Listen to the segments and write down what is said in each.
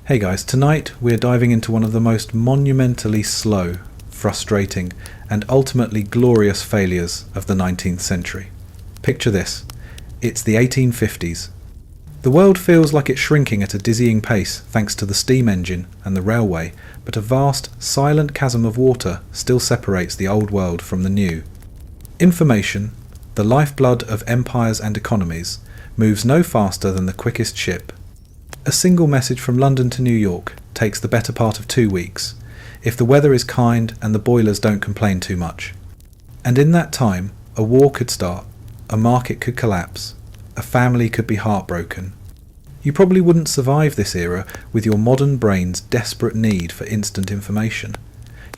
Hey guys, tonight we're diving into one of the most monumentally slow, frustrating, and ultimately glorious failures of the 19th century. Picture this. It's the 1850s. The world feels like it's shrinking at a dizzying pace thanks to the steam engine and the railway, but a vast, silent chasm of water still separates the old world from the new. Information, the lifeblood of empires and economies, moves no faster than the quickest ship. A single message from London to New York takes the better part of 2 weeks, if the weather is kind and the boilers don't complain too much. And in that time, a war could start, a market could collapse, a family could be heartbroken. You probably wouldn't survive this era with your modern brain's desperate need for instant information.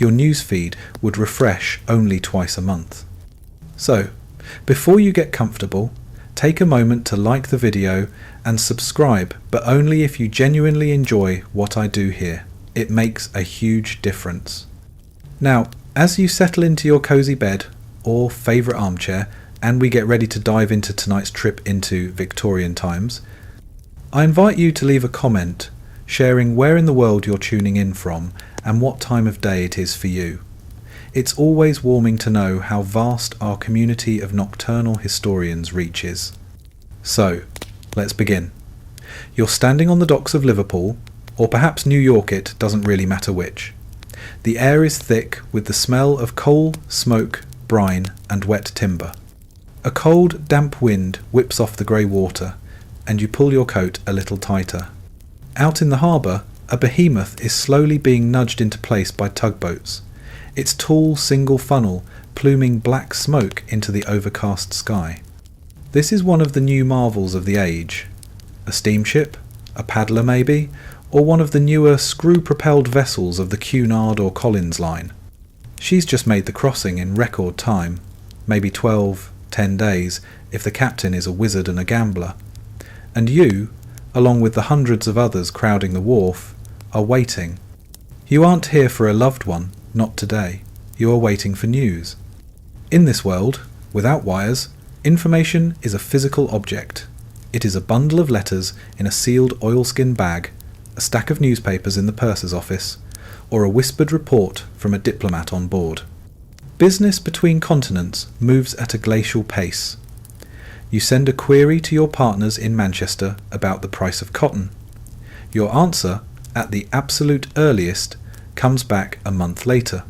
Your newsfeed would refresh only twice a month. So, before you get comfortable, take a moment to like the video and subscribe, but only if you genuinely enjoy what I do here. It makes a huge difference. Now, as you settle into your cozy bed or favourite armchair and we get ready to dive into tonight's trip into Victorian times, I invite you to leave a comment sharing where in the world you're tuning in from and what time of day it is for you. It's always warming to know how vast our community of nocturnal historians reaches. So, let's begin. You're standing on the docks of Liverpool, or perhaps New York, it doesn't really matter which. The air is thick with the smell of coal, smoke, brine and wet timber. A cold, damp wind whips off the grey water, and you pull your coat a little tighter. Out in the harbour, a behemoth is slowly being nudged into place by tugboats, its tall single funnel pluming black smoke into the overcast sky. This is one of the new marvels of the age. A steamship, a paddler maybe, or one of the newer screw-propelled vessels of the Cunard or Collins line. She's just made the crossing in record time, maybe 10 days if the captain is a wizard and a gambler. And you, along with the hundreds of others crowding the wharf, are waiting. You aren't here for a loved one, not today. You are waiting for news. In this world, without wires, information is a physical object. It is a bundle of letters in a sealed oilskin bag, a stack of newspapers in the purser's office, or a whispered report from a diplomat on board. Business between continents moves at a glacial pace. You send a query to your partners in Manchester about the price of cotton. Your answer, at the absolute earliest, comes back a month later.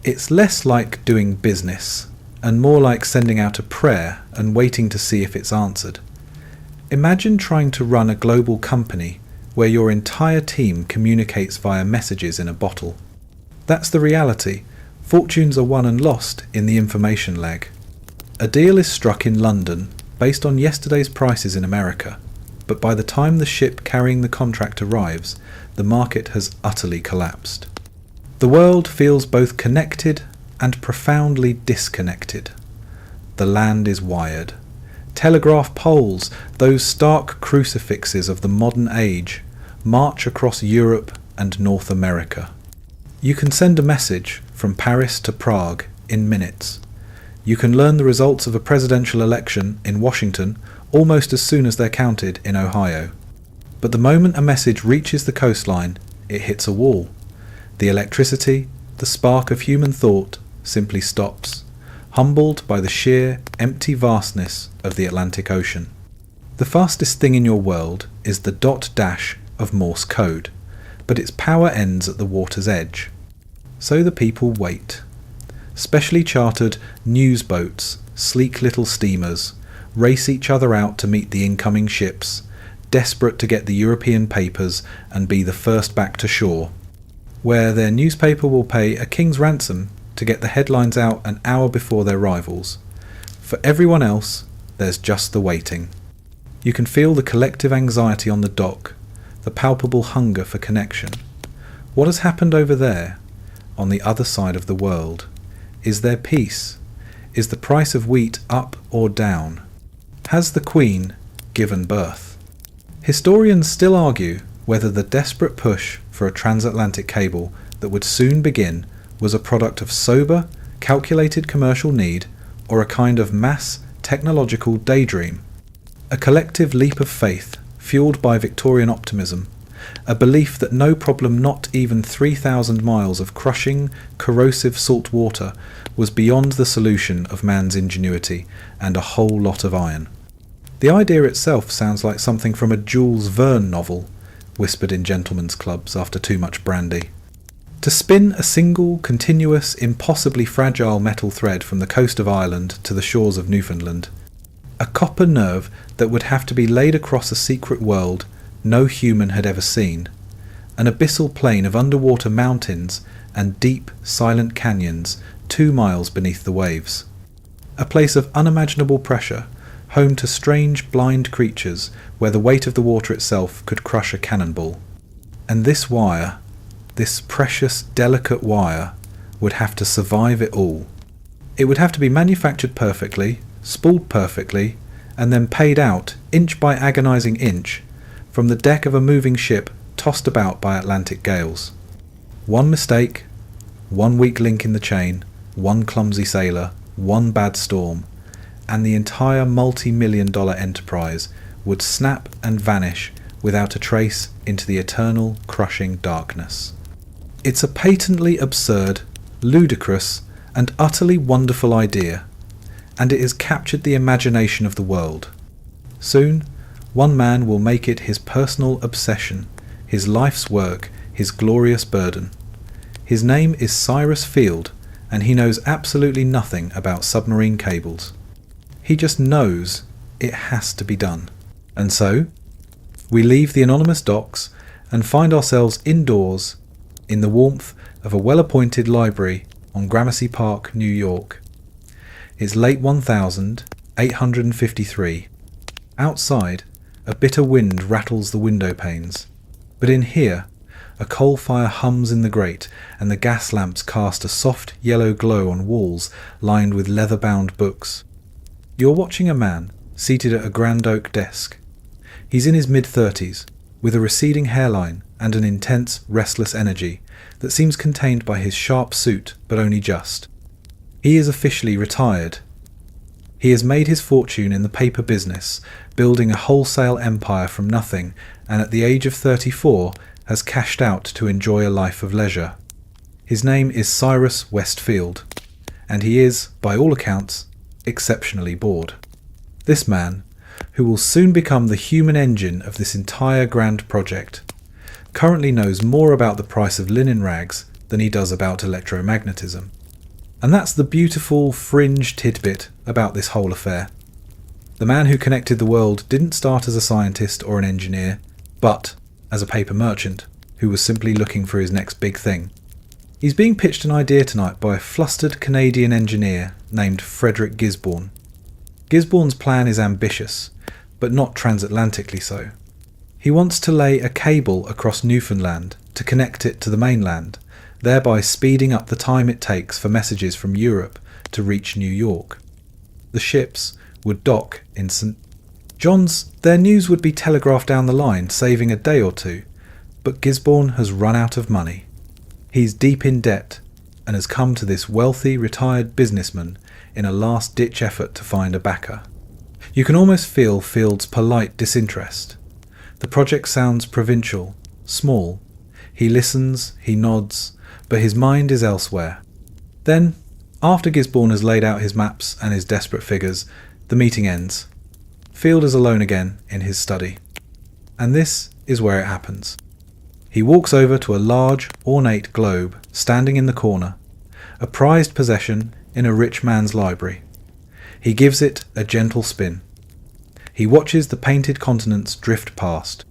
It's less like doing business, and more like sending out a prayer and waiting to see if it's answered. Imagine trying to run a global company where your entire team communicates via messages in a bottle. That's the reality. Fortunes are won and lost in the information leg. A deal is struck in London based on yesterday's prices in America, but by the time the ship carrying the contract arrives, the market has utterly collapsed. The world feels both connected and profoundly disconnected. The land is wired. Telegraph poles, those stark crucifixes of the modern age, march across Europe and North America. You can send a message from Paris to Prague in minutes. You can learn the results of a presidential election in Washington almost as soon as they're counted in Ohio. But the moment a message reaches the coastline, it hits a wall. The electricity, the spark of human thought, simply stops, humbled by the sheer, empty vastness of the Atlantic Ocean. The fastest thing in your world is the dot dash of Morse code, but its power ends at the water's edge. So the people wait. Specially chartered news boats, sleek little steamers, race each other out to meet the incoming ships, desperate to get the European papers and be the first back to shore, where their newspaper will pay a king's ransom to get the headlines out an hour before their rivals. For everyone else, there's just the waiting. You can feel the collective anxiety on the dock, the palpable hunger for connection. What has happened over there, on the other side of the world? Is there peace? Is the price of wheat up or down? Has the Queen given birth? Historians still argue whether the desperate push for a transatlantic cable that would soon begin was a product of sober, calculated commercial need or a kind of mass technological daydream. A collective leap of faith fueled by Victorian optimism, a belief that no problem not even 3,000 miles of crushing, corrosive salt water was beyond the solution of man's ingenuity and a whole lot of iron. The idea itself sounds like something from a Jules Verne novel, whispered in gentlemen's clubs after too much brandy. To spin a single, continuous, impossibly fragile metal thread from the coast of Ireland to the shores of Newfoundland, a copper nerve that would have to be laid across a secret world no human had ever seen, an abyssal plain of underwater mountains and deep, silent canyons 2 miles beneath the waves. A place of unimaginable pressure, home to strange, blind creatures where the weight of the water itself could crush a cannonball. And this wire, this precious, delicate wire, would have to survive it all. It would have to be manufactured perfectly, spooled perfectly, and then paid out, inch by agonizing inch, from the deck of a moving ship tossed about by Atlantic gales. One mistake, one weak link in the chain, one clumsy sailor, one bad storm, and the entire multi-million-dollar enterprise would snap and vanish without a trace into the eternal, crushing darkness. It's a patently absurd, ludicrous, and utterly wonderful idea, and it has captured the imagination of the world. Soon, one man will make it his personal obsession, his life's work, his glorious burden. His name is Cyrus Field, and he knows absolutely nothing about submarine cables. He just knows it has to be done. And so, we leave the anonymous docks and find ourselves indoors in the warmth of a well-appointed library on Gramercy Park, New York. It's late 1853. Outside, a bitter wind rattles the window panes. But in here, a coal fire hums in the grate, and the gas lamps cast a soft yellow glow on walls lined with leather-bound books. You're watching a man seated at a grand oak desk. He's in his mid-30s, with a receding hairline and an intense, restless energy that seems contained by his sharp suit, but only just. He is officially retired. He has made his fortune in the paper business, building a wholesale empire from nothing, and at the age of 34 has cashed out to enjoy a life of leisure. His name is Cyrus Westfield, and he is, by all accounts, exceptionally bored. This man, who will soon become the human engine of this entire grand project, currently knows more about the price of linen rags than he does about electromagnetism. And that's the beautiful fringe tidbit about this whole affair. The man who connected the world didn't start as a scientist or an engineer, but as a paper merchant who was simply looking for his next big thing. He's being pitched an idea tonight by a flustered Canadian engineer named Frederick Gisborne. Gisborne's plan is ambitious, but not transatlantically so. He wants to lay a cable across Newfoundland to connect it to the mainland, thereby speeding up the time it takes for messages from Europe to reach New York. The ships would dock in St. John's. Their news would be telegraphed down the line, saving a day or two, but Gisborne has run out of money. He's deep in debt and has come to this wealthy retired businessman in a last-ditch effort to find a backer. You can almost feel Field's polite disinterest. The project sounds provincial, small. He listens, he nods, but his mind is elsewhere. Then, after Gisborne has laid out his maps and his desperate figures, the meeting ends. Field is alone again in his study. And this is where it happens. He walks over to a large, ornate globe standing in the corner, a prized possession in a rich man's library. He gives it a gentle spin. He watches the painted continents drift past.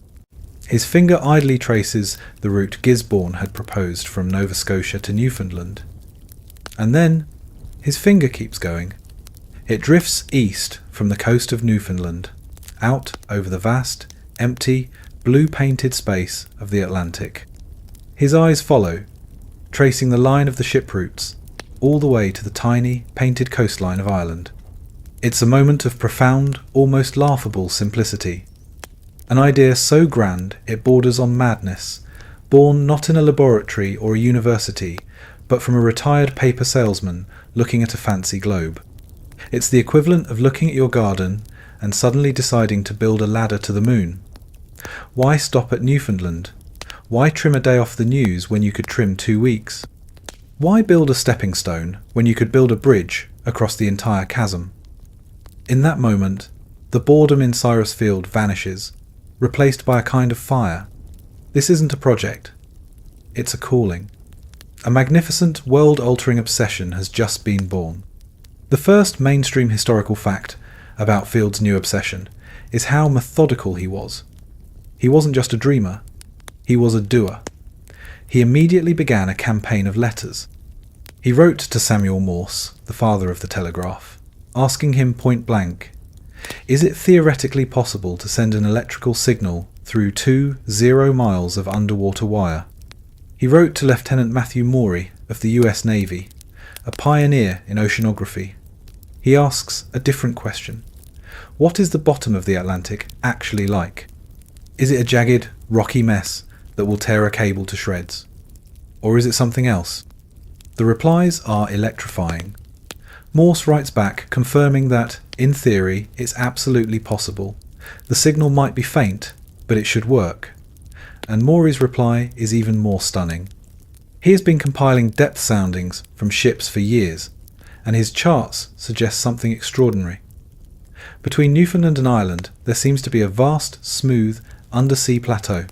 His finger idly traces the route Gisborne had proposed from Nova Scotia to Newfoundland. And then his finger keeps going. It drifts east from the coast of Newfoundland, out over the vast, empty, blue-painted space of the Atlantic. His eyes follow, tracing the line of the ship routes, all the way to the tiny, painted coastline of Ireland. It's a moment of profound, almost laughable simplicity. An idea so grand it borders on madness, born not in a laboratory or a university, but from a retired paper salesman looking at a fancy globe. It's the equivalent of looking at your garden and suddenly deciding to build a ladder to the moon. Why stop at Newfoundland? Why trim a day off the news when you could trim 2 weeks? Why build a stepping stone when you could build a bridge across the entire chasm? In that moment, the boredom in Cyrus Field vanishes, replaced by a kind of fire. This isn't a project. It's a calling. A magnificent, world-altering obsession has just been born. The first mainstream historical fact about Field's new obsession is how methodical he was. He wasn't just a dreamer, he was a doer. He immediately began a campaign of letters. He wrote to Samuel Morse, the father of the telegraph, asking him point blank, is it theoretically possible to send an electrical signal through 2 0 miles of underwater wire? He wrote to Lieutenant Matthew Maury of the US Navy, a pioneer in oceanography. He asks a different question. What is the bottom of the Atlantic actually like? Is it a jagged, rocky mess that will tear a cable to shreds? Or is it something else? The replies are electrifying. Morse writes back confirming that, in theory, it's absolutely possible. The signal might be faint, but it should work. And Maury's reply is even more stunning. He has been compiling depth soundings from ships for years, and his charts suggest something extraordinary. Between Newfoundland and Ireland, there seems to be a vast, smooth, undersea plateau.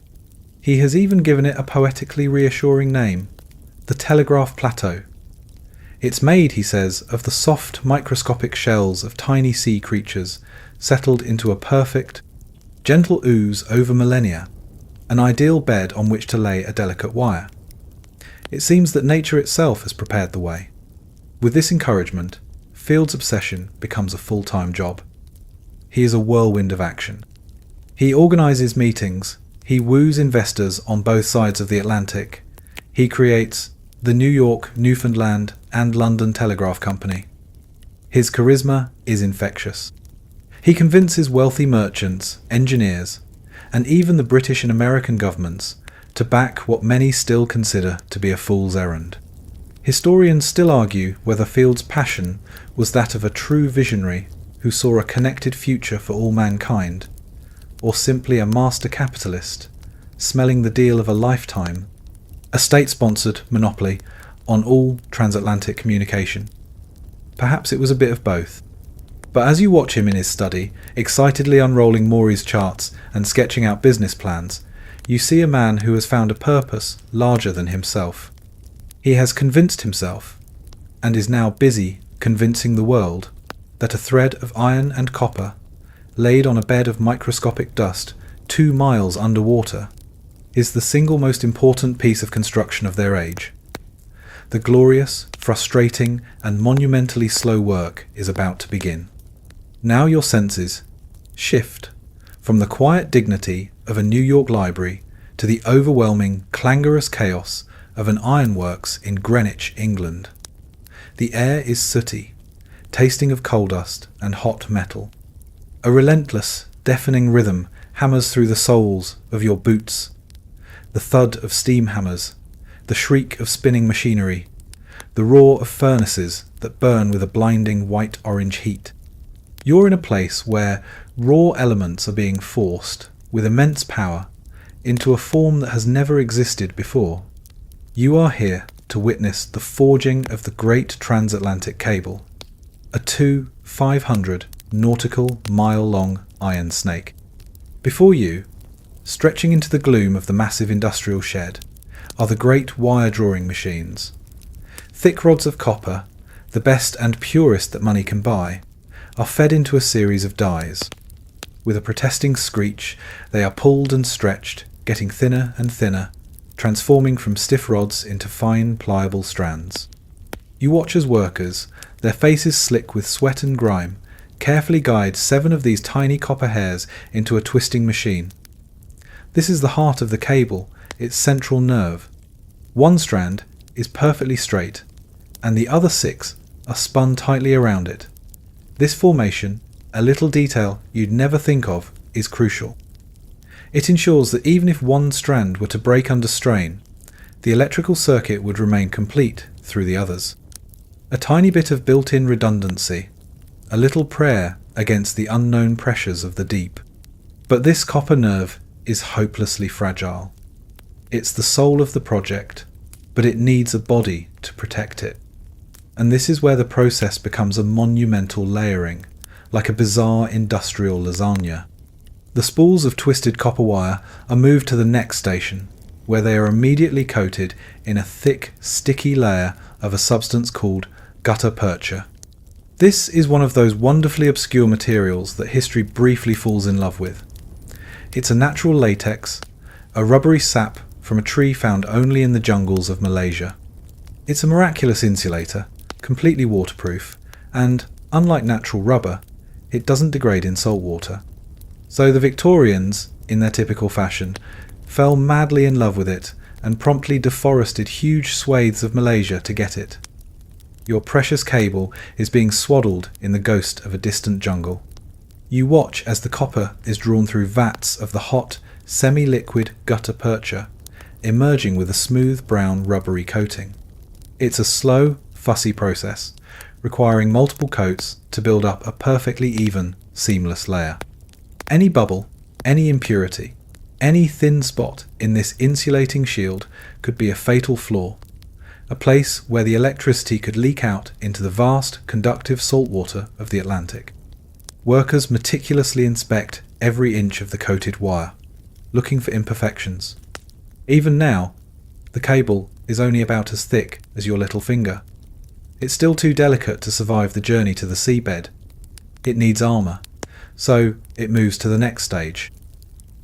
He has even given it a poetically reassuring name, the Telegraph Plateau. It's made, he says, of the soft, microscopic shells of tiny sea creatures settled into a perfect, gentle ooze over millennia, an ideal bed on which to lay a delicate wire. It seems that nature itself has prepared the way. With this encouragement, Field's obsession becomes a full-time job. He is a whirlwind of action. He organises meetings, he woos investors on both sides of the Atlantic, he creates the New York, Newfoundland and London Telegraph Company. His charisma is infectious. He convinces wealthy merchants, engineers, and even the British and American governments to back what many still consider to be a fool's errand. Historians still argue whether Field's passion was that of a true visionary who saw a connected future for all mankind, or simply a master capitalist smelling the deal of a lifetime, a state-sponsored monopoly on all transatlantic communication. Perhaps it was a bit of both. But as you watch him in his study, excitedly unrolling Maury's charts and sketching out business plans, you see a man who has found a purpose larger than himself. He has convinced himself, and is now busy convincing the world, that a thread of iron and copper, laid on a bed of microscopic dust 2 miles underwater, is the single most important piece of construction of their age. The glorious, frustrating, and monumentally slow work is about to begin. Now your senses shift from the quiet dignity of a New York library to the overwhelming, clangorous chaos of an ironworks in Greenwich, England. The air is sooty, tasting of coal dust and hot metal. A relentless, deafening rhythm hammers through the soles of your boots. The thud of steam hammers, the shriek of spinning machinery, the roar of furnaces that burn with a blinding white-orange heat. You're in a place where raw elements are being forced, with immense power, into a form that has never existed before. You are here to witness the forging of the great transatlantic cable, a 500 nautical mile-long iron snake. Before you, stretching into the gloom of the massive industrial shed, are the great wire-drawing machines. Thick rods of copper, the best and purest that money can buy, are fed into a series of dies. With a protesting screech, they are pulled and stretched, getting thinner and thinner, transforming from stiff rods into fine, pliable strands. You watch as workers, their faces slick with sweat and grime, carefully guide 7 of these tiny copper hairs into a twisting machine. This is the heart of the cable, its central nerve. One strand is perfectly straight, and the other 6 are spun tightly around it. This formation, a little detail you'd never think of, is crucial. It ensures that even if one strand were to break under strain, the electrical circuit would remain complete through the others. A tiny bit of built-in redundancy, a little prayer against the unknown pressures of the deep. But this copper nerve is hopelessly fragile. It's the soul of the project, but it needs a body to protect it. And this is where the process becomes a monumental layering, like a bizarre industrial lasagna. The spools of twisted copper wire are moved to the next station, where they are immediately coated in a thick, sticky layer of a substance called gutta percha. This is one of those wonderfully obscure materials that history briefly falls in love with. It's a natural latex, a rubbery sap from a tree found only in the jungles of Malaysia. It's a miraculous insulator, completely waterproof, and, unlike natural rubber, it doesn't degrade in salt water. So the Victorians, in their typical fashion, fell madly in love with it and promptly deforested huge swathes of Malaysia to get it. Your precious cable is being swaddled in the ghost of a distant jungle. You watch as the copper is drawn through vats of the hot, semi-liquid gutta percha, emerging with a smooth brown rubbery coating. It's a slow, fussy process, requiring multiple coats to build up a perfectly even, seamless layer. Any bubble, any impurity, any thin spot in this insulating shield could be a fatal flaw, a place where the electricity could leak out into the vast, conductive saltwater of the Atlantic. Workers meticulously inspect every inch of the coated wire, looking for imperfections. Even now, the cable is only about as thick as your little finger. It's still too delicate to survive the journey to the seabed. It needs armour, so it moves to the next stage.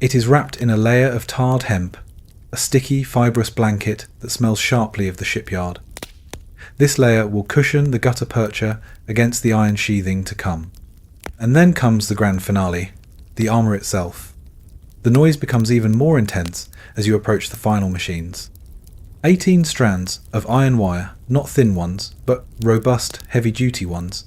It is wrapped in a layer of tarred hemp, a sticky, fibrous blanket that smells sharply of the shipyard. This layer will cushion the gutta percha against the iron sheathing to come. And then comes the grand finale, the armour itself. The noise becomes even more intense as you approach the final machines. 18 strands of iron wire, not thin ones, but robust, heavy-duty ones,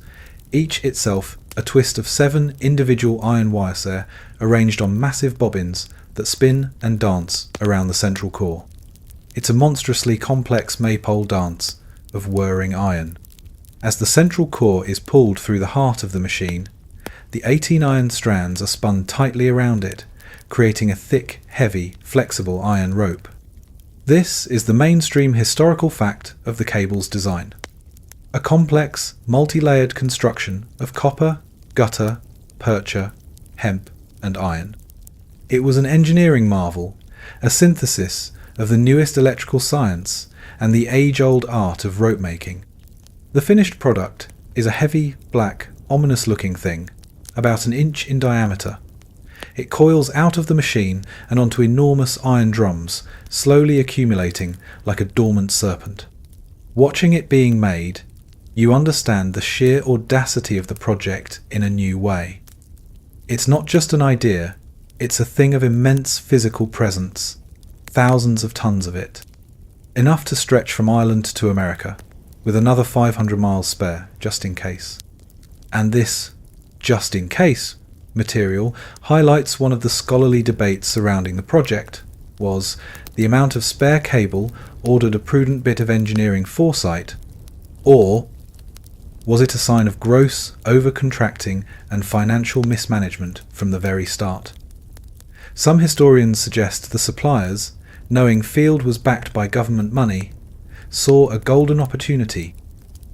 each itself a twist of 7 individual iron wire arranged on massive bobbins that spin and dance around the central core. It's a monstrously complex maypole dance of whirring iron. As the central core is pulled through the heart of the machine, the 18 iron strands are spun tightly around it, creating a thick, heavy, flexible iron rope. This is the mainstream historical fact of the cable's design. A complex, multi-layered construction of copper, gutta, percha, hemp, and iron. It was an engineering marvel, a synthesis of the newest electrical science and the age-old art of rope making. The finished product is a heavy, black, ominous-looking thing, about an inch in diameter. It coils out of the machine and onto enormous iron drums, slowly accumulating like a dormant serpent. Watching it being made, you understand the sheer audacity of the project in a new way. It's not just an idea, it's a thing of immense physical presence, thousands of tons of it. Enough to stretch from Ireland to America, with another 500 miles spare, just in case. And this just in case material highlights one of the scholarly debates surrounding the project. Was the amount of spare cable ordered a prudent bit of engineering foresight, or was it a sign of gross over-contracting and financial mismanagement from the very start? Some historians suggest the suppliers, knowing Field was backed by government money, saw a golden opportunity.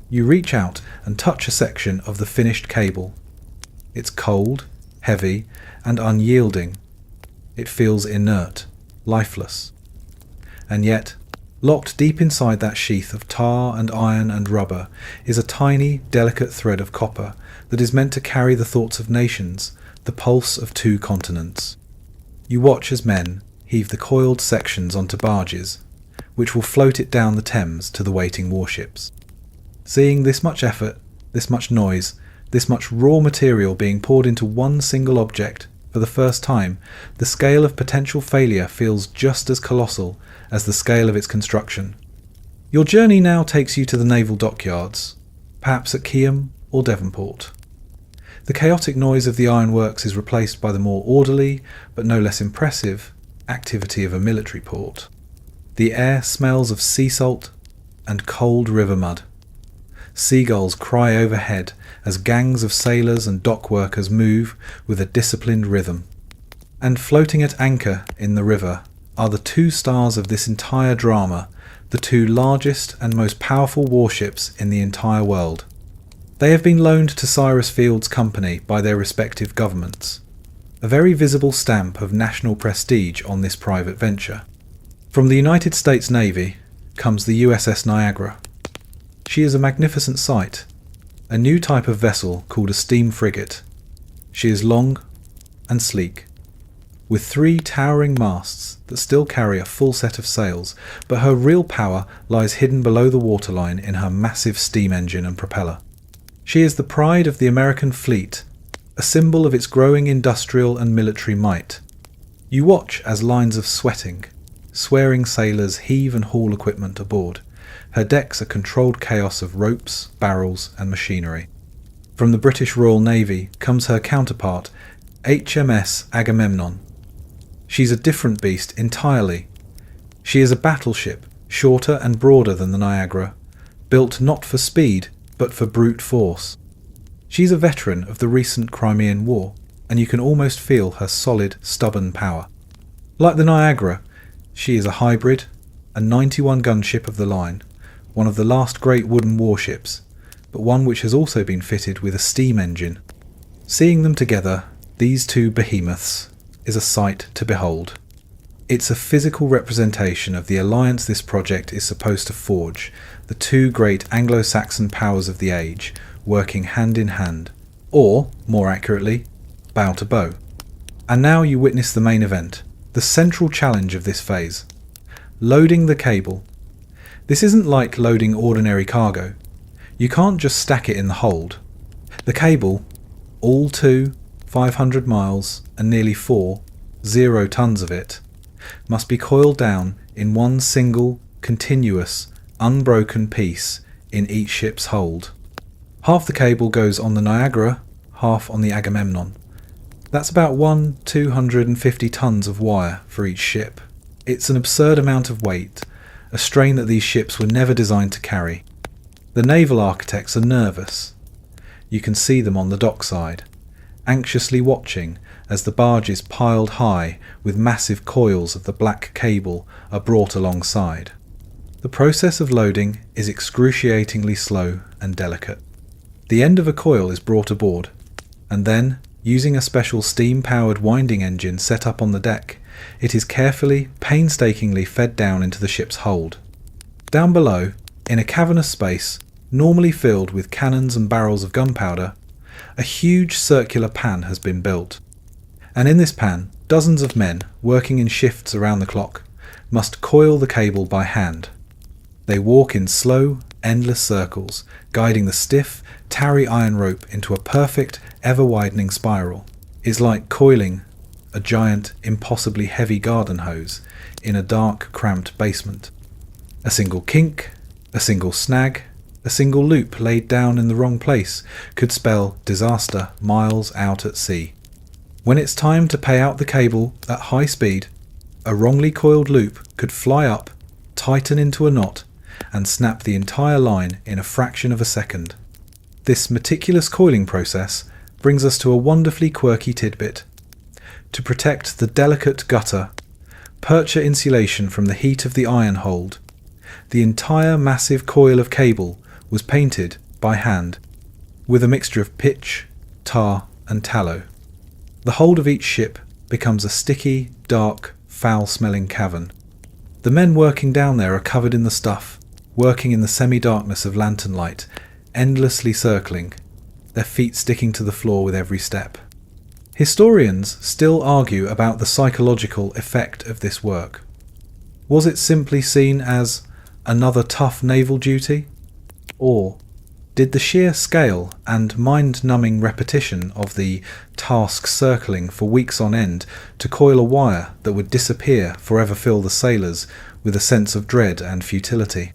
You reach out and touch a section of the finished cable. It's cold, heavy, and unyielding. It feels inert, lifeless. And yet, locked deep inside that sheath of tar and iron and rubber is a tiny, delicate thread of copper that is meant to carry the thoughts of nations, the pulse of 2 continents. You watch as men heave the coiled sections onto barges, which will float it down the Thames to the waiting warships. Seeing this much effort, this much noise, this much raw material being poured into one single object for the first time, the scale of potential failure feels just as colossal as the scale of its construction. Your journey now takes you to the naval dockyards, perhaps at Keyham or Devonport. The chaotic noise of the ironworks is replaced by the more orderly, but no less impressive, activity of a military port. The air smells of sea salt and cold river mud. Seagulls cry overhead as gangs of sailors and dock workers move with a disciplined rhythm. And floating at anchor in the river are the two stars of this entire drama, the two largest and most powerful warships in the entire world. They have been loaned to Cyrus Field's company by their respective governments, a very visible stamp of national prestige on this private venture. From the United States Navy comes the USS Niagara. She is a magnificent sight, a new type of vessel called a steam frigate. She is long and sleek, with 3 towering masts that still carry a full set of sails, but her real power lies hidden below the waterline in her massive steam engine and propeller. She is the pride of the American fleet, a symbol of its growing industrial and military might. You watch as lines of swearing sailors heave and haul equipment aboard. Her decks a controlled chaos of ropes, barrels and machinery. From the British Royal Navy comes her counterpart, HMS Agamemnon. She's a different beast entirely. She is a battleship, shorter and broader than the Niagara, built not for speed, but for brute force. She's a veteran of the recent Crimean War, and you can almost feel her solid, stubborn power. Like the Niagara, she is a hybrid, a 91 gunship of the line, one of the last great wooden warships, but one which has also been fitted with a steam engine. Seeing them together, these two behemoths, is a sight to behold. It's a physical representation of the alliance this project is supposed to forge, the two great Anglo-Saxon powers of the age, working hand in hand, or, more accurately, bow to bow. And now you witness the main event, the central challenge of this phase. Loading the cable. This isn't like loading ordinary cargo. You can't just stack it in the hold. The cable, all 500 miles and nearly 0 tons of it, must be coiled down in one single, continuous, unbroken piece in each ship's hold. Half the cable goes on the Niagara, half on the Agamemnon. That's about 250 tons of wire for each ship. It's an absurd amount of weight, a strain that these ships were never designed to carry. The naval architects are nervous. You can see them on the dockside, anxiously watching as the barges piled high with massive coils of the black cable are brought alongside. The process of loading is excruciatingly slow and delicate. The end of a coil is brought aboard, and then, using a special steam-powered winding engine set up on the deck, it is carefully, painstakingly fed down into the ship's hold. Down below, in a cavernous space, normally filled with cannons and barrels of gunpowder, a huge circular pan has been built. And in this pan, dozens of men, working in shifts around the clock, must coil the cable by hand. They walk in slow, endless circles, guiding the stiff, tarry iron rope into a perfect, ever-widening spiral. It's like coiling a giant, impossibly heavy garden hose in a dark, cramped basement. A single kink, a single snag, a single loop laid down in the wrong place could spell disaster miles out at sea. When it's time to pay out the cable at high speed, a wrongly coiled loop could fly up, tighten into a knot, and snap the entire line in a fraction of a second. This meticulous coiling process brings us to a wonderfully quirky tidbit. To protect the delicate gutter, percha insulation from the heat of the iron hold, the entire massive coil of cable was painted by hand with a mixture of pitch, tar and tallow. The hold of each ship becomes a sticky, dark, foul-smelling cavern. The men working down there are covered in the stuff, working in the semi-darkness of lantern light, endlessly circling, their feet sticking to the floor with every step. Historians still argue about the psychological effect of this work. Was it simply seen as another tough naval duty? Or did the sheer scale and mind-numbing repetition of the task circling for weeks on end to coil a wire that would disappear forever fill the sailors with a sense of dread and futility?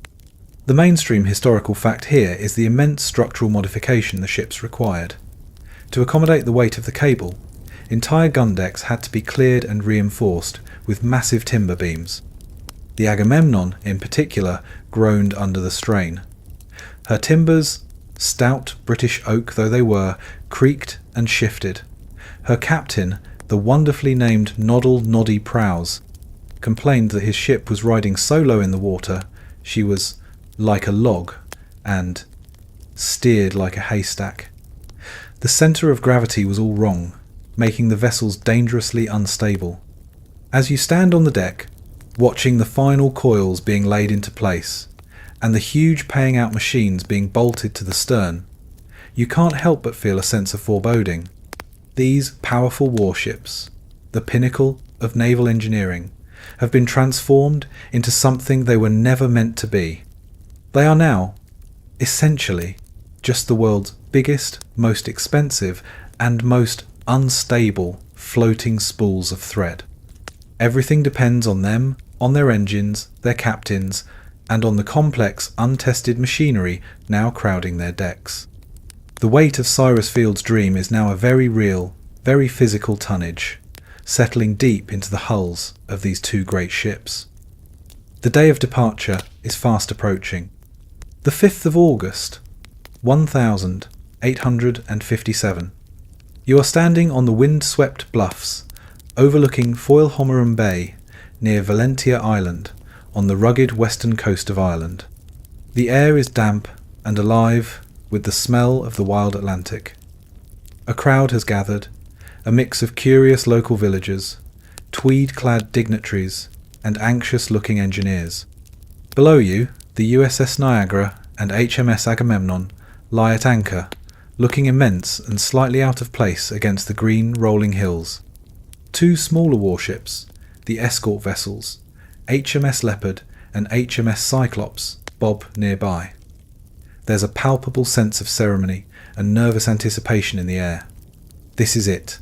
The mainstream historical fact here is the immense structural modification the ships required. To accommodate the weight of the cable, entire gun decks had to be cleared and reinforced with massive timber beams. The Agamemnon, in particular, groaned under the strain. Her timbers, stout British oak though they were, creaked and shifted. Her captain, the wonderfully named Noddle Noddy Prowse, complained that his ship was riding so low in the water she was like a log and steered like a haystack. The centre of gravity was all wrong, making the vessels dangerously unstable. As you stand on the deck, watching the final coils being laid into place, and the huge paying out machines being bolted to the stern, you can't help but feel a sense of foreboding. These powerful warships, the pinnacle of naval engineering, have been transformed into something they were never meant to be. They are now, essentially, just the world's biggest, most expensive, and most unstable floating spools of thread. Everything depends on them, on their engines, their captains, and on the complex, untested machinery now crowding their decks. The weight of Cyrus Field's dream is now a very real, very physical tonnage, settling deep into the hulls of these two great ships. The day of departure is fast approaching. The 5th of August, 1857. You are standing on the wind-swept bluffs, overlooking Foilhomerum Bay, near Valentia Island, on the rugged western coast of Ireland. The air is damp and alive with the smell of the wild Atlantic. A crowd has gathered, a mix of curious local villagers, tweed-clad dignitaries, and anxious-looking engineers. Below you, the USS Niagara and HMS Agamemnon lie at anchor, looking immense and slightly out of place against the green rolling hills. Two smaller warships, the escort vessels, HMS Leopard and HMS Cyclops, bob nearby. There's a palpable sense of ceremony and nervous anticipation in the air. This is it.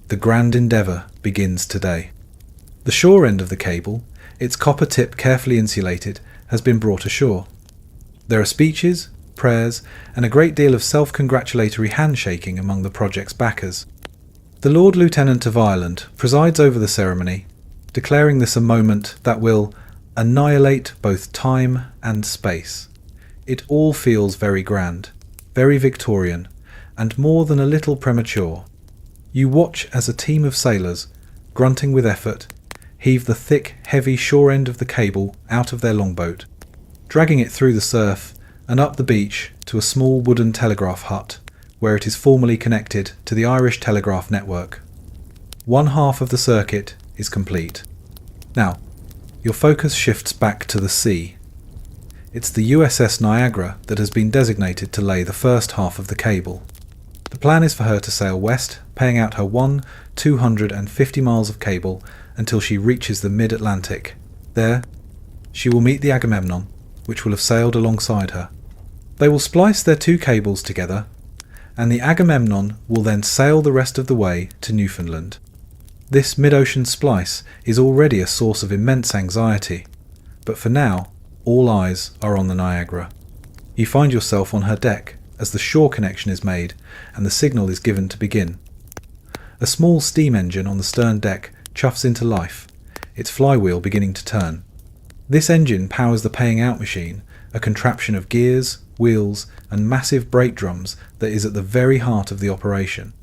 The grand endeavour begins today. The shore end of the cable, its copper tip carefully insulated, has been brought ashore. There are speeches, prayers, and a great deal of self-congratulatory handshaking among the project's backers. The Lord Lieutenant of Ireland presides over the ceremony, declaring this a moment that will annihilate both time and space. It all feels very grand, very Victorian, and more than a little premature. You watch as a team of sailors, grunting with effort, heave the thick, heavy shore end of the cable out of their longboat, dragging it through the surf and up the beach to a small wooden telegraph hut, where it is formally connected to the Irish telegraph network. One half of the circuit is complete. Now, your focus shifts back to the sea. It's the USS Niagara that has been designated to lay the first half of the cable. The plan is for her to sail west, paying out her 250 miles of cable until she reaches the mid-Atlantic. There, she will meet the Agamemnon, which will have sailed alongside her. They will splice their two cables together, and the Agamemnon will then sail the rest of the way to Newfoundland. This mid-ocean splice is already a source of immense anxiety, but for now, all eyes are on the Niagara. You find yourself on her deck as the shore connection is made and the signal is given to begin. A small steam engine on the stern deck chuffs into life, its flywheel beginning to turn. This engine powers the paying out machine, a contraption of gears, wheels, and massive brake drums that is at the very heart of the operation.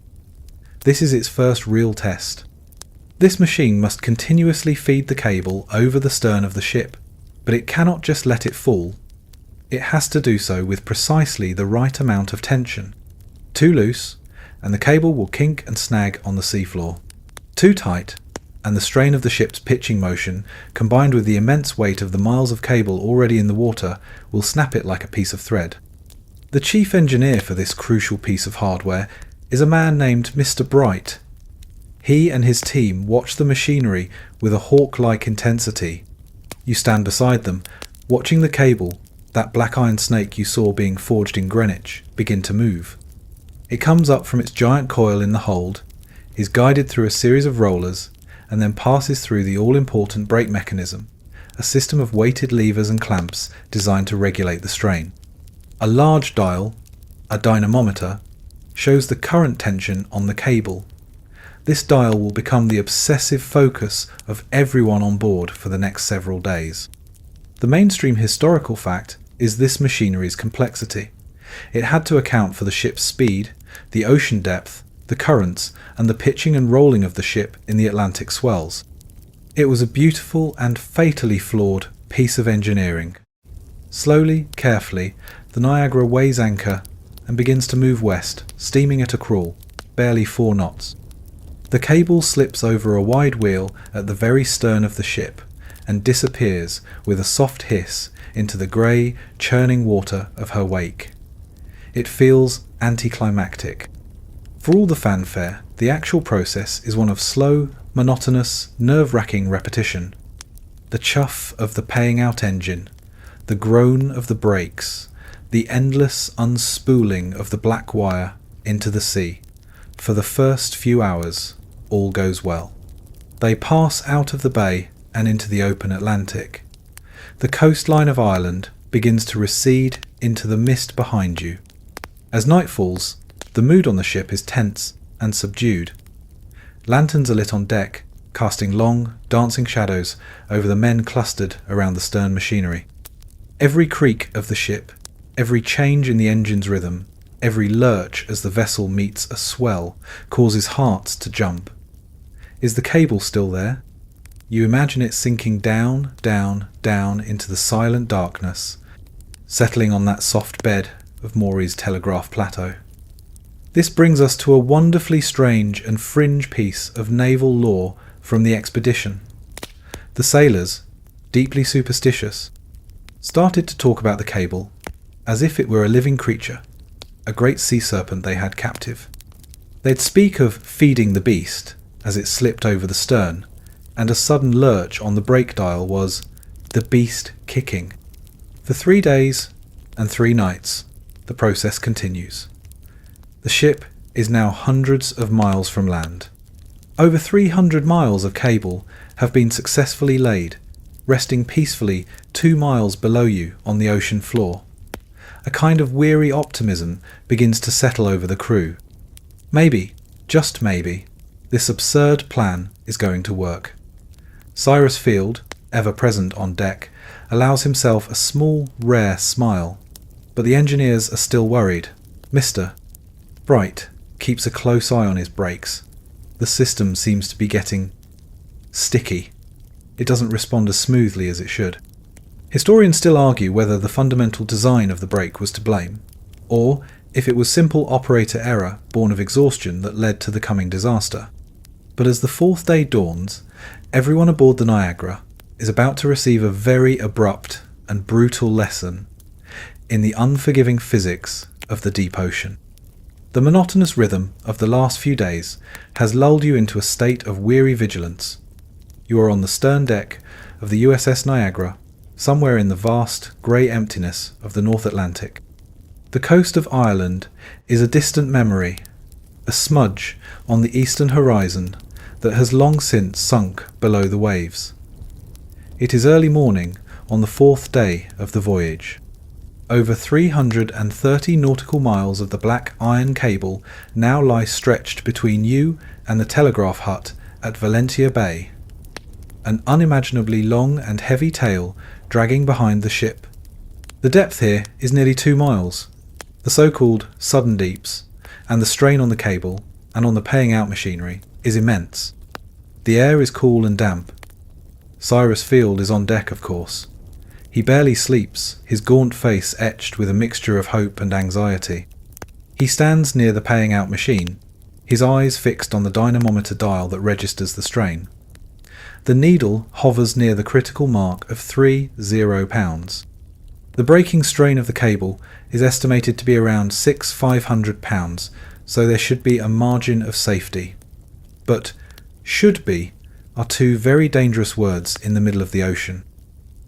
This is its first real test. This machine must continuously feed the cable over the stern of the ship, but it cannot just let it fall. It has to do so with precisely the right amount of tension. Too loose, and the cable will kink and snag on the seafloor. Too tight, and the strain of the ship's pitching motion, combined with the immense weight of the miles of cable already in the water, will snap it like a piece of thread. The chief engineer for this crucial piece of hardware is a man named Mr. Bright. He and his team watch the machinery with a hawk-like intensity. You stand beside them, watching the cable, that black iron snake you saw being forged in Greenwich, begin to move. It comes up from its giant coil in the hold, is guided through a series of rollers, and then passes through the all-important brake mechanism, a system of weighted levers and clamps designed to regulate the strain. A large dial, a dynamometer, shows the current tension on the cable. This dial will become the obsessive focus of everyone on board for the next several days. The mainstream historical fact is this machinery's complexity. It had to account for the ship's speed, the ocean depth, the currents, and the pitching and rolling of the ship in the Atlantic swells. It was a beautiful and fatally flawed piece of engineering. Slowly, carefully, the Niagara weighs anchor and begins to move west, steaming at a crawl, barely 4 knots. The cable slips over a wide wheel at the very stern of the ship and disappears with a soft hiss into the grey, churning water of her wake. It feels anticlimactic. For all the fanfare, the actual process is one of slow, monotonous, nerve-wracking repetition. The chuff of the paying out engine, the groan of the brakes, the endless unspooling of the black wire into the sea. For the first few hours, all goes well. They pass out of the bay and into the open Atlantic. The coastline of Ireland begins to recede into the mist behind you. As night falls, the mood on the ship is tense and subdued. Lanterns are lit on deck, casting long, dancing shadows over the men clustered around the stern machinery. Every creak of the ship, every change in the engine's rhythm, every lurch as the vessel meets a swell causes hearts to jump. Is the cable still there? You imagine it sinking down, down, down into the silent darkness, settling on that soft bed of Maury's telegraph plateau. This brings us to a wonderfully strange and fringe piece of naval lore from the expedition. The sailors, deeply superstitious, started to talk about the cable as if it were a living creature, a great sea serpent they had captive. They'd speak of feeding the beast as it slipped over the stern, and a sudden lurch on the brake dial was the beast kicking. For 3 days and 3 nights, the process continues. The ship is now hundreds of miles from land. Over 300 miles of cable have been successfully laid, resting peacefully 2 miles below you on the ocean floor. A kind of weary optimism begins to settle over the crew. Maybe, just maybe, this absurd plan is going to work. Cyrus Field, ever present on deck, allows himself a small, rare smile. But the engineers are still worried. Mr. Bright keeps a close eye on his brakes. The system seems to be getting sticky. It doesn't respond as smoothly as it should. Historians still argue whether the fundamental design of the brake was to blame, or if it was simple operator error born of exhaustion that led to the coming disaster. But as the 4th day dawns, everyone aboard the Niagara is about to receive a very abrupt and brutal lesson in the unforgiving physics of the deep ocean. The monotonous rhythm of the last few days has lulled you into a state of weary vigilance. You are on the stern deck of the USS Niagara, somewhere in the vast, grey emptiness of the North Atlantic. The coast of Ireland is a distant memory, a smudge on the eastern horizon that has long since sunk below the waves. It is early morning on the 4th day of the voyage. Over 330 nautical miles of the black iron cable now lie stretched between you and the telegraph hut at Valentia Bay, an unimaginably long and heavy tail dragging behind the ship. The depth here is nearly 2 miles. The so-called sudden deeps, and the strain on the cable and on the paying out machinery is immense. The air is cool and damp. Cyrus Field is on deck, of course. He barely sleeps, his gaunt face etched with a mixture of hope and anxiety. He stands near the paying out machine, his eyes fixed on the dynamometer dial that registers the strain. The needle hovers near the critical mark of 30 pounds. The breaking strain of the cable is estimated to be around 6,500 pounds, so there should be a margin of safety. But should be are 2 very dangerous words in the middle of the ocean.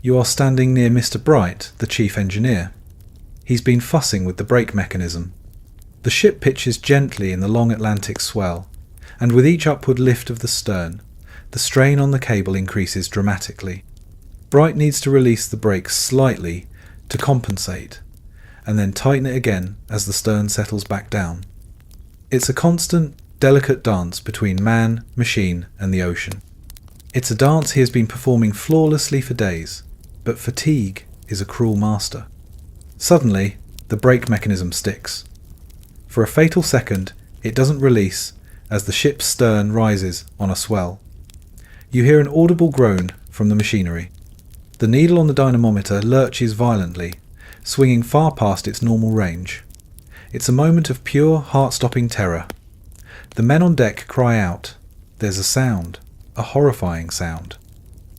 You are standing near Mr. Bright, the chief engineer. He's been fussing with the brake mechanism. The ship pitches gently in the long Atlantic swell, and with each upward lift of the stern, the strain on the cable increases dramatically. Bright needs to release the brakes slightly to compensate, and then tighten it again as the stern settles back down. It's a constant, delicate dance between man, machine, and the ocean. It's a dance he has been performing flawlessly for days, but fatigue is a cruel master. Suddenly, the brake mechanism sticks. For a fatal second, it doesn't release as the ship's stern rises on a swell. You hear an audible groan from the machinery. The needle on the dynamometer lurches violently, swinging far past its normal range. It's a moment of pure, heart-stopping terror. The men on deck cry out. There's a sound, a horrifying sound.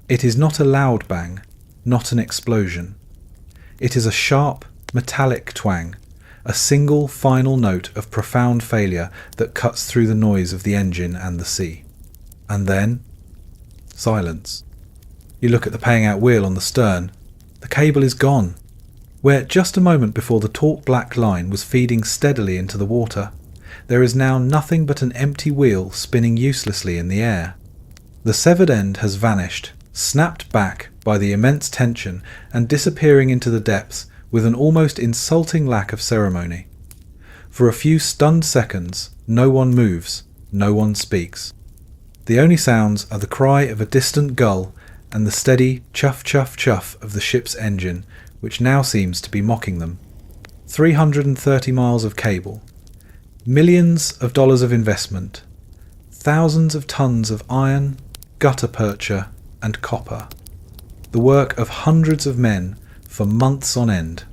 It is not a loud bang, not an explosion. It is a sharp, metallic twang, a single final note of profound failure that cuts through the noise of the engine and the sea. And then, silence. You look at the paying out wheel on the stern. The cable is gone. Where just a moment before the taut black line was feeding steadily into the water, there is now nothing but an empty wheel spinning uselessly in the air. The severed end has vanished, snapped back by the immense tension and disappearing into the depths with an almost insulting lack of ceremony. For a few stunned seconds, no one moves, no one speaks. The only sounds are the cry of a distant gull and the steady chuff chuff chuff of the ship's engine, which now seems to be mocking them. 330 miles of cable, millions of dollars of investment, thousands of tons of iron, gutta percha and copper. The work of hundreds of men for months on end.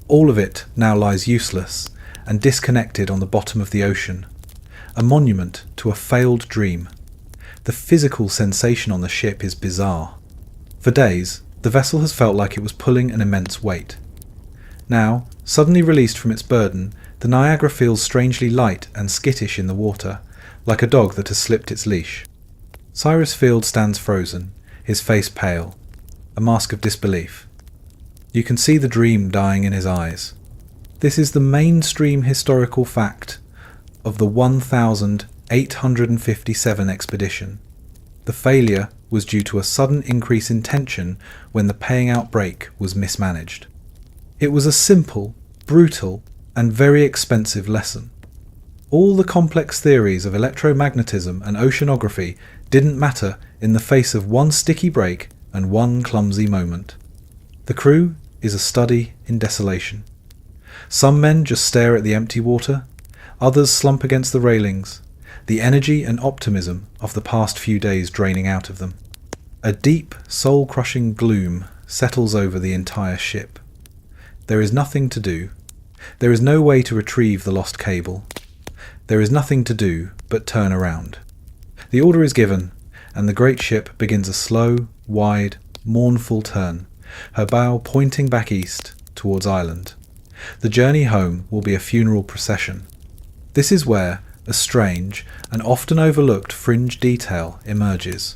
All of it now lies useless and disconnected on the bottom of the ocean, a monument to a failed dream. The physical sensation on the ship is bizarre. For days, the vessel has felt like it was pulling an immense weight. Now, suddenly released from its burden, the Niagara feels strangely light and skittish in the water, like a dog that has slipped its leash. Cyrus Field stands frozen, his face pale, a mask of disbelief. You can see the dream dying in his eyes. This is the mainstream historical fact of the 1857 expedition. The failure was due to a sudden increase in tension when the paying out brake was mismanaged. It was a simple, brutal, and very expensive lesson. All the complex theories of electromagnetism and oceanography didn't matter in the face of one sticky brake and one clumsy moment. The crew is a study in desolation. Some men just stare at the empty water, others slump against the railings, the energy and optimism of the past few days draining out of them. A deep, soul-crushing gloom settles over the entire ship. There is nothing to do. There is no way to retrieve the lost cable. There is nothing to do but turn around. The order is given, and the great ship begins a slow, wide, mournful turn, her bow pointing back east towards Ireland. The journey home will be a funeral procession. This is where a strange and often overlooked fringe detail emerges.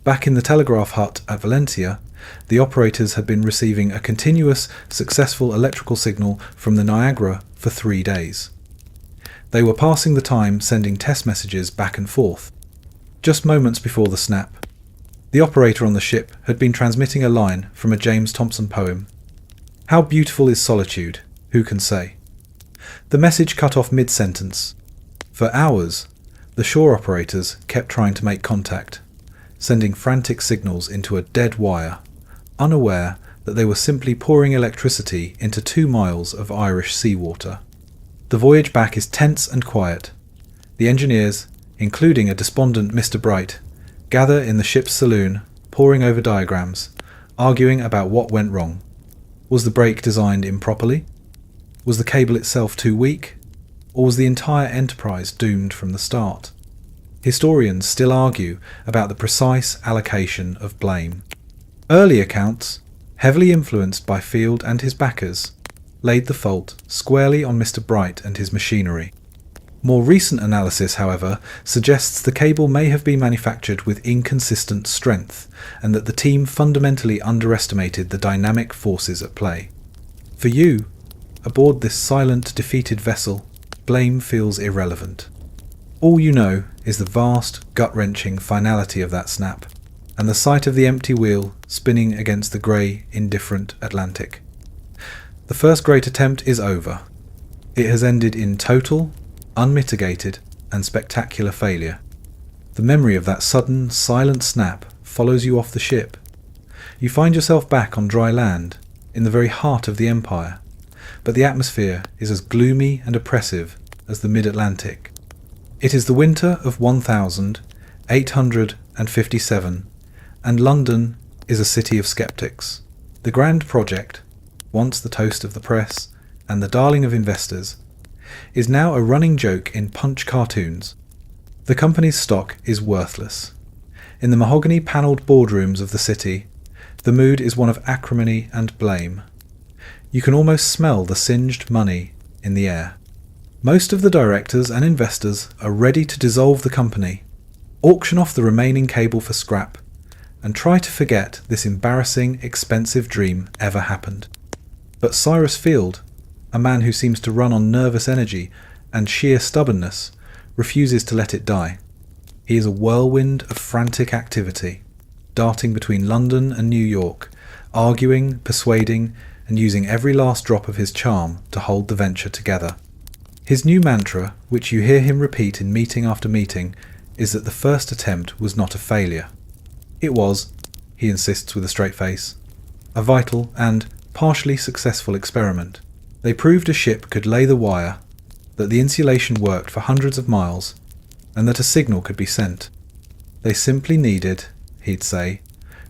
Back in the telegraph hut at Valencia, the operators had been receiving a continuous, successful electrical signal from the Niagara for 3 days. They were passing the time sending test messages back and forth. Just moments before the snap, the operator on the ship had been transmitting a line from a James Thompson poem. How beautiful is solitude, who can say? The message cut off mid-sentence. For hours, the shore operators kept trying to make contact, sending frantic signals into a dead wire, unaware that they were simply pouring electricity into 2 miles of Irish seawater. The voyage back is tense and quiet. The engineers, including a despondent Mr. Bright, gather in the ship's saloon, poring over diagrams, arguing about what went wrong. Was the brake designed improperly? Was the cable itself too weak? Or was the entire enterprise doomed from the start? Historians still argue about the precise allocation of blame. Early accounts, heavily influenced by Field and his backers, laid the fault squarely on Mr. Bright and his machinery. More recent analysis, however, suggests the cable may have been manufactured with inconsistent strength, and that the team fundamentally underestimated the dynamic forces at play. For you, aboard this silent, defeated vessel, blame feels irrelevant. All you know is the vast, gut-wrenching finality of that snap, and the sight of the empty wheel spinning against the grey, indifferent Atlantic. The first great attempt is over. It has ended in total, unmitigated, and spectacular failure. The memory of that sudden, silent snap follows you off the ship. You find yourself back on dry land, in the very heart of the Empire, but the atmosphere is as gloomy and oppressive as the mid-Atlantic. It is the winter of 1858. 1957, and London is a city of skeptics. The grand project, once the toast of the press and the darling of investors, is now a running joke in Punch cartoons. The company's stock is worthless. In the mahogany panelled boardrooms of the city, the mood is one of acrimony and blame. You can almost smell the singed money in the air. Most of the directors and investors are ready to dissolve the company, auction off the remaining cable for scrap, and try to forget this embarrassing, expensive dream ever happened. But Cyrus Field, a man who seems to run on nervous energy and sheer stubbornness, refuses to let it die. He is a whirlwind of frantic activity, darting between London and New York, arguing, persuading, and using every last drop of his charm to hold the venture together. His new mantra, which you hear him repeat in meeting after meeting, is that the first attempt was not a failure. It was, he insists with a straight face, a vital and partially successful experiment. They proved a ship could lay the wire, that the insulation worked for hundreds of miles, and that a signal could be sent. They simply needed, he'd say,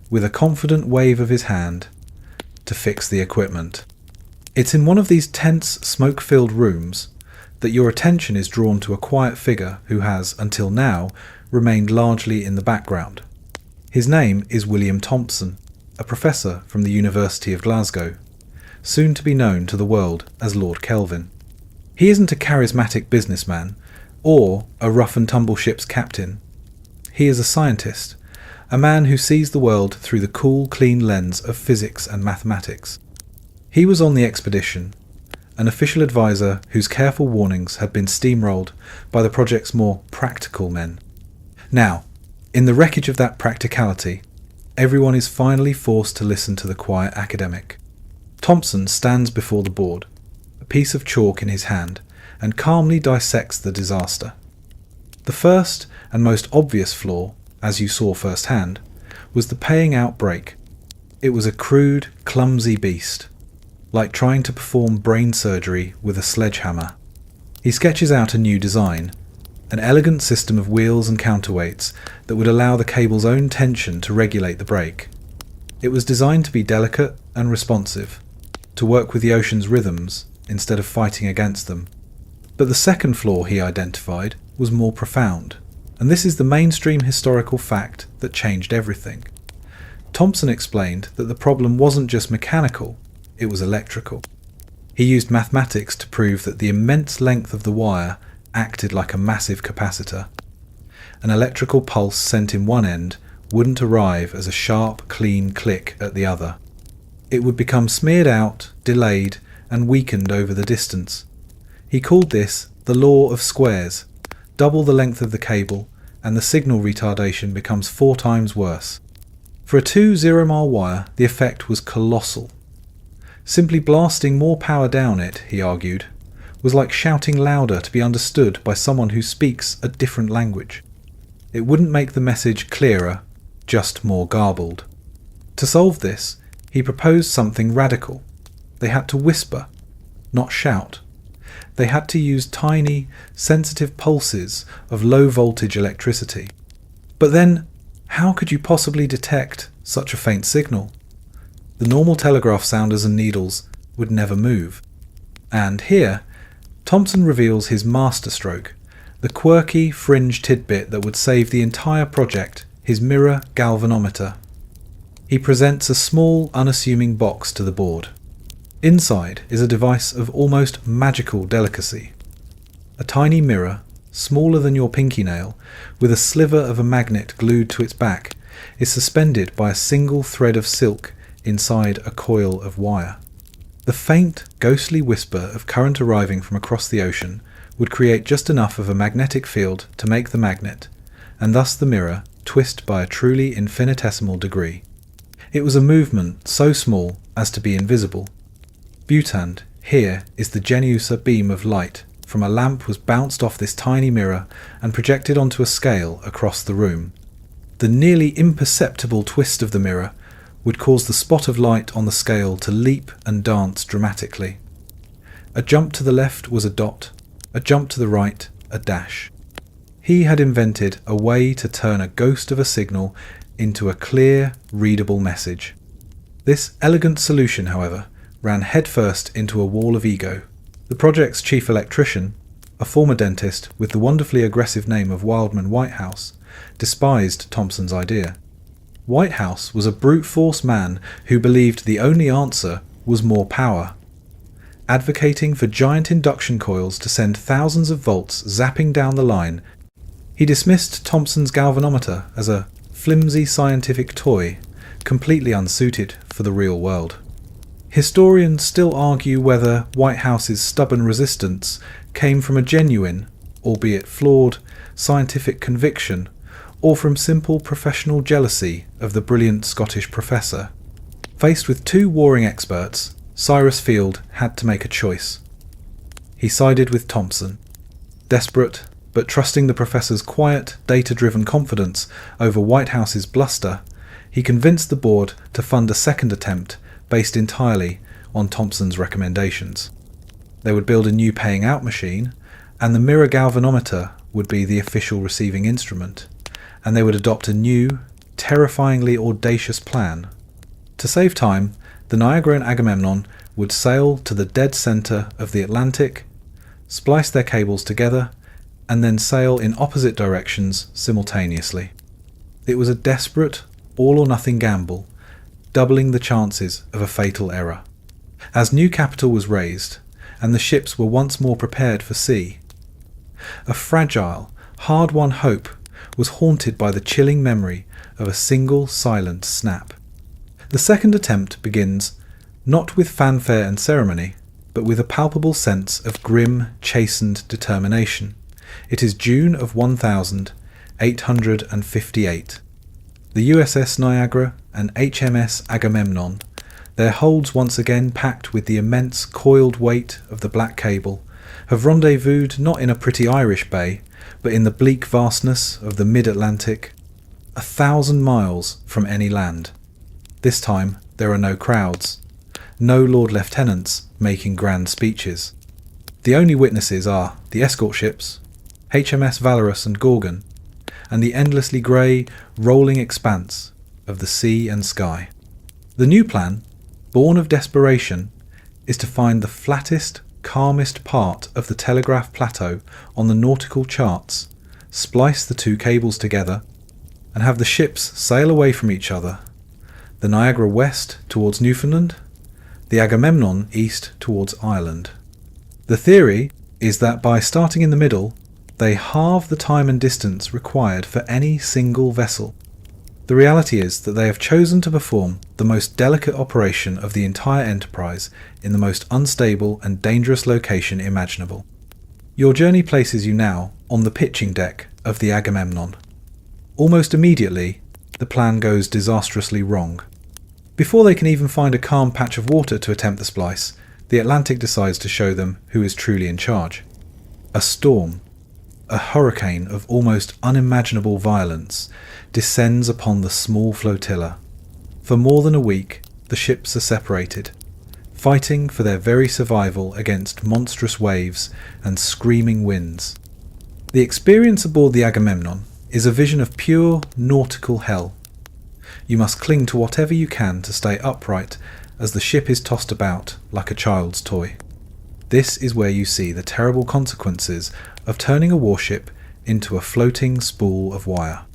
with a confident wave of his hand, to fix the equipment. It's in one of these tense, smoke-filled rooms that your attention is drawn to a quiet figure who has, until now, remained largely in the background. His name is William Thompson, a professor from the University of Glasgow, soon to be known to the world as Lord Kelvin. He isn't a charismatic businessman, or a rough-and-tumble ship's captain. He is a scientist, a man who sees the world through the cool, clean lens of physics and mathematics. He was on the expedition, an official advisor whose careful warnings had been steamrolled by the project's more practical men. Now, in the wreckage of that practicality, everyone is finally forced to listen to the quiet academic. Thompson stands before the board, a piece of chalk in his hand, and calmly dissects the disaster. The first and most obvious flaw, as you saw firsthand, was the paying out brake. It was a crude, clumsy beast, like trying to perform brain surgery with a sledgehammer. He sketches out a new design, an elegant system of wheels and counterweights that would allow the cable's own tension to regulate the brake. It was designed to be delicate and responsive, to work with the ocean's rhythms instead of fighting against them. But the second flaw he identified was more profound, and this is the mainstream historical fact that changed everything. Thompson explained that the problem wasn't just mechanical, it was electrical. He used mathematics to prove that the immense length of the wire acted like a massive capacitor. An electrical pulse sent in one end wouldn't arrive as a sharp, clean click at the other. It would become smeared out, delayed, and weakened over the distance. He called this the law of squares. Double the length of the cable, and the signal retardation becomes 4 times worse. For a 2 0-mile wire, the effect was colossal. Simply blasting more power down it, he argued, was like shouting louder to be understood by someone who speaks a different language. It wouldn't make the message clearer, just more garbled. To solve this, he proposed something radical. They had to whisper, not shout. They had to use tiny, sensitive pulses of low-voltage electricity. But then, how could you possibly detect such a faint signal? The normal telegraph sounders and needles would never move. And here, Thompson reveals his masterstroke, the quirky fringe tidbit that would save the entire project, his mirror galvanometer. He presents a small, unassuming box to the board. Inside is a device of almost magical delicacy. A tiny mirror, smaller than your pinky nail, with a sliver of a magnet glued to its back, is suspended by a single thread of silk inside a coil of wire. The faint, ghostly whisper of current arriving from across the ocean would create just enough of a magnetic field to make the magnet, and thus the mirror, twist by a truly infinitesimal degree. It was a movement so small as to be invisible. Butand, here, is the Genusa beam of light from a lamp was bounced off this tiny mirror and projected onto a scale across the room. The nearly imperceptible twist of the mirror would cause the spot of light on the scale to leap and dance dramatically. A jump to the left was a dot, a jump to the right, a dash. He had invented a way to turn a ghost of a signal into a clear, readable message. This elegant solution, however, ran headfirst into a wall of ego. The project's chief electrician, a former dentist with the wonderfully aggressive name of Wildman Whitehouse, despised Thomson's idea. Whitehouse was a brute force man who believed the only answer was more power. Advocating for giant induction coils to send thousands of volts zapping down the line, he dismissed Thomson's galvanometer as a flimsy scientific toy, completely unsuited for the real world. Historians still argue whether Whitehouse's stubborn resistance came from a genuine, albeit flawed, scientific conviction, or from simple professional jealousy of the brilliant Scottish professor. Faced with two warring experts, Cyrus Field had to make a choice. He sided with Thomson. Desperate, but trusting the professor's quiet, data-driven confidence over Whitehouse's bluster, he convinced the board to fund a second attempt based entirely on Thomson's recommendations. They would build a new paying-out machine, and the mirror galvanometer would be the official receiving instrument, and they would adopt a new, terrifyingly audacious plan. To save time, the Niagara and Agamemnon would sail to the dead centre of the Atlantic, splice their cables together, and then sail in opposite directions simultaneously. It was a desperate, all-or-nothing gamble, doubling the chances of a fatal error. As new capital was raised, and the ships were once more prepared for sea, a fragile, hard-won hope was haunted by the chilling memory of a single silent snap. The second attempt begins not with fanfare and ceremony, but with a palpable sense of grim, chastened determination. It is June of 1858. The USS Niagara and HMS Agamemnon, their holds once again packed with the immense coiled weight of the black cable, have rendezvoused not in a pretty Irish bay, but in the bleak vastness of the mid-Atlantic, 1,000 miles from any land. This time there are no crowds, no Lord Lieutenants making grand speeches. The only witnesses are the escort ships, HMS Valorous and Gorgon, and the endlessly grey, rolling expanse of the sea and sky. The new plan, born of desperation, is to find the flattest, calmest part of the telegraph plateau on the nautical charts, splice the two cables together, and have the ships sail away from each other, the Niagara west towards Newfoundland, the Agamemnon east towards Ireland. The theory is that by starting in the middle, they halve the time and distance required for any single vessel. The reality is that they have chosen to perform the most delicate operation of the entire enterprise in the most unstable and dangerous location imaginable. Your journey places you now on the pitching deck of the Agamemnon. Almost immediately, the plan goes disastrously wrong. Before they can even find a calm patch of water to attempt the splice, the Atlantic decides to show them who is truly in charge. A storm, a hurricane of almost unimaginable violence, descends upon the small flotilla. For more than a week, the ships are separated, fighting for their very survival against monstrous waves and screaming winds. The experience aboard the Agamemnon is a vision of pure nautical hell. You must cling to whatever you can to stay upright as the ship is tossed about like a child's toy. This is where you see the terrible consequences of turning a warship into a floating spool of wire.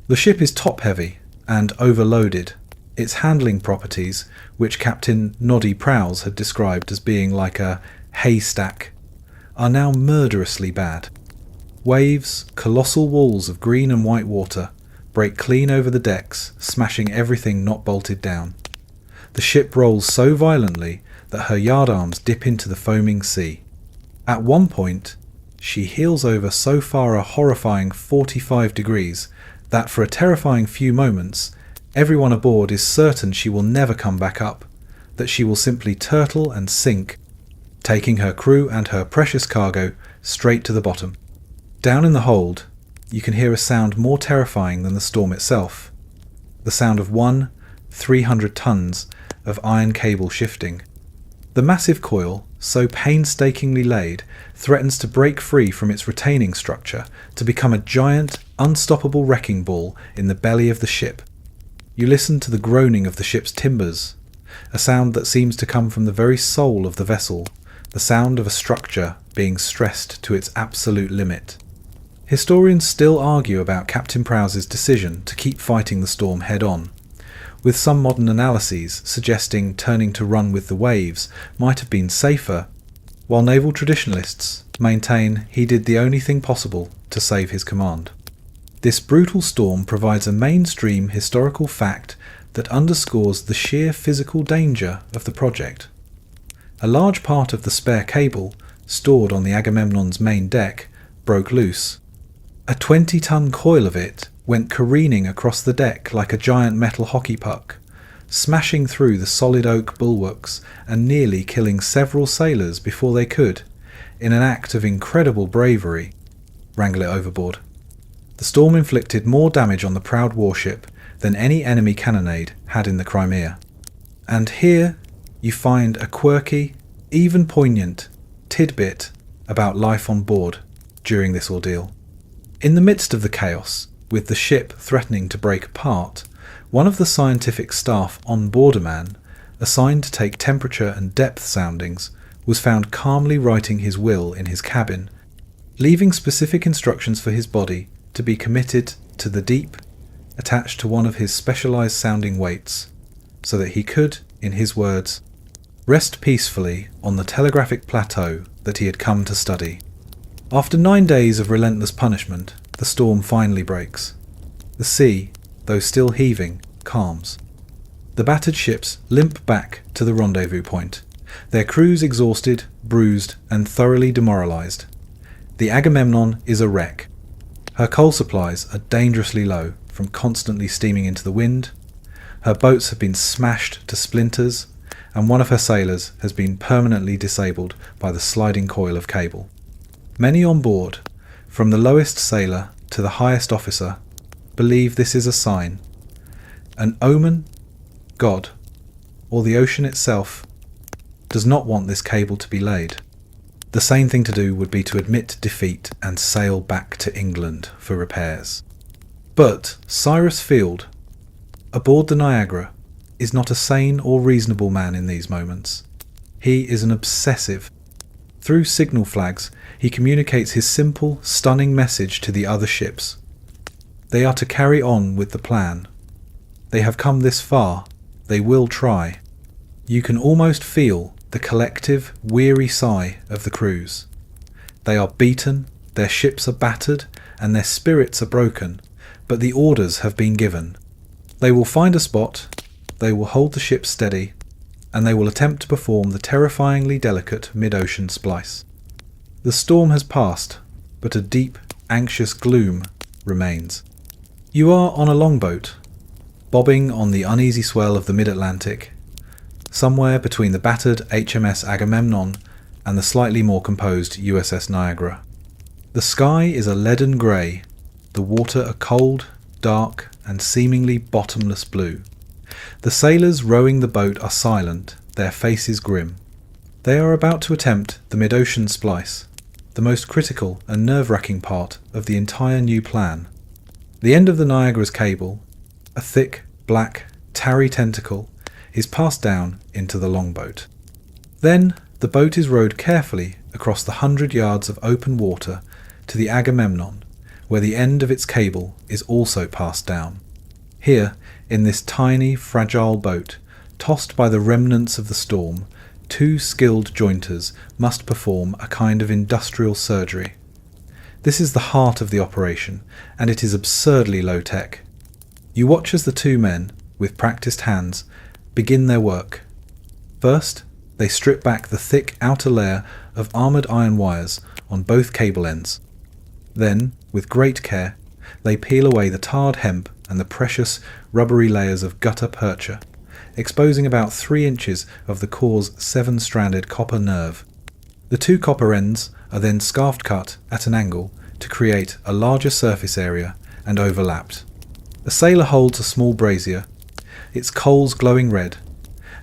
The ship is top-heavy and overloaded. Its handling properties, which Captain Noddy Prowse had described as being like a haystack, are now murderously bad. Waves, colossal walls of green and white water, break clean over the decks, smashing everything not bolted down. The ship rolls so violently that her yardarms dip into the foaming sea. At one point, she heels over so far a horrifying 45 degrees that for a terrifying few moments, everyone aboard is certain she will never come back up, that she will simply turtle and sink, taking her crew and her precious cargo straight to the bottom. Down in the hold, you can hear a sound more terrifying than the storm itself, the sound of 300 tons of iron cable shifting. The massive coil, so painstakingly laid, threatens to break free from its retaining structure to become a giant, unstoppable wrecking ball in the belly of the ship. You listen to the groaning of the ship's timbers, a sound that seems to come from the very soul of the vessel, the sound of a structure being stressed to its absolute limit. Historians still argue about Captain Prowse's decision to keep fighting the storm head-on, with some modern analyses suggesting turning to run with the waves might have been safer, while naval traditionalists maintain he did the only thing possible to save his command. This brutal storm provides a mainstream historical fact that underscores the sheer physical danger of the project. A large part of the spare cable, stored on the Agamemnon's main deck, broke loose. A 20-ton coil of it went careening across the deck like a giant metal hockey puck, smashing through the solid oak bulwarks and nearly killing several sailors before they could, in an act of incredible bravery, wrangle it overboard. The storm inflicted more damage on the proud warship than any enemy cannonade had in the Crimea. And here you find a quirky, even poignant, tidbit about life on board during this ordeal. In the midst of the chaos, with the ship threatening to break apart, one of the scientific staff on board a man, assigned to take temperature and depth soundings, was found calmly writing his will in his cabin, leaving specific instructions for his body to be committed to the deep, attached to one of his specialized sounding weights, so that he could, in his words, rest peacefully on the telegraphic plateau that he had come to study. After 9 days of relentless punishment, the storm finally breaks. The sea, though still heaving, calms. The battered ships limp back to the rendezvous point, their crews exhausted, bruised, and thoroughly demoralized. The Agamemnon is a wreck. Her coal supplies are dangerously low from constantly steaming into the wind. Her boats have been smashed to splinters, and one of her sailors has been permanently disabled by the sliding coil of cable. Many on board, from the lowest sailor to the highest officer, believe this is a sign, an omen. God, or the ocean itself, does not want this cable to be laid. The sane thing to do would be to admit defeat and sail back to England for repairs. But Cyrus Field, aboard the Niagara, is not a sane or reasonable man in these moments. He is an obsessive. Through signal flags, he communicates his simple, stunning message to the other ships. They are to carry on with the plan. They have come this far. They will try. You can almost feel the collective, weary sigh of the crews. They are beaten, their ships are battered, and their spirits are broken, but the orders have been given. They will find a spot, they will hold the ship steady, and they will attempt to perform the terrifyingly delicate mid-ocean splice. The storm has passed, but a deep, anxious gloom remains. You are on a longboat, bobbing on the uneasy swell of the mid-Atlantic, somewhere between the battered HMS Agamemnon and the slightly more composed USS Niagara. The sky is a leaden grey, the water a cold, dark, and seemingly bottomless blue. The sailors rowing the boat are silent, their faces grim. They are about to attempt the mid-ocean splice, the most critical and nerve-wracking part of the entire new plan. The end of the Niagara's cable, a thick, black, tarry tentacle, is passed down into the longboat. Then the boat is rowed carefully across the 100 yards of open water to the Agamemnon, where the end of its cable is also passed down. Here, in this tiny, fragile boat, tossed by the remnants of the storm, 2 skilled jointers must perform a kind of industrial surgery. This is the heart of the operation, and it is absurdly low-tech. You watch as the 2 men, with practiced hands, begin their work. First, they strip back the thick outer layer of armoured iron wires on both cable ends. Then, with great care, they peel away the tarred hemp and the precious, rubbery layers of gutta percha, exposing about 3 inches of the core's 7-stranded copper nerve. The 2 copper ends are then scarf cut at an angle to create a larger surface area and overlapped. A sailor holds a small brazier, its coals glowing red,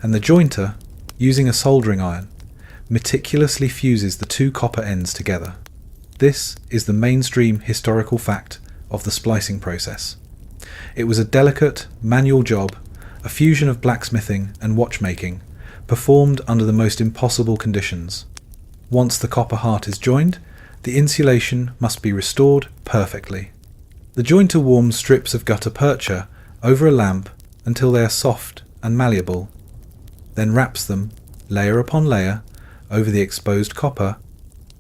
and the jointer, using a soldering iron, meticulously fuses the two copper ends together. This is the mainstream historical fact of the splicing process. It was a delicate, manual job, a fusion of blacksmithing and watchmaking, performed under the most impossible conditions. Once the copper heart is joined, the insulation must be restored perfectly. The jointer warms strips of gutta percha over a lamp until they are soft and malleable, then wraps them, layer upon layer, over the exposed copper,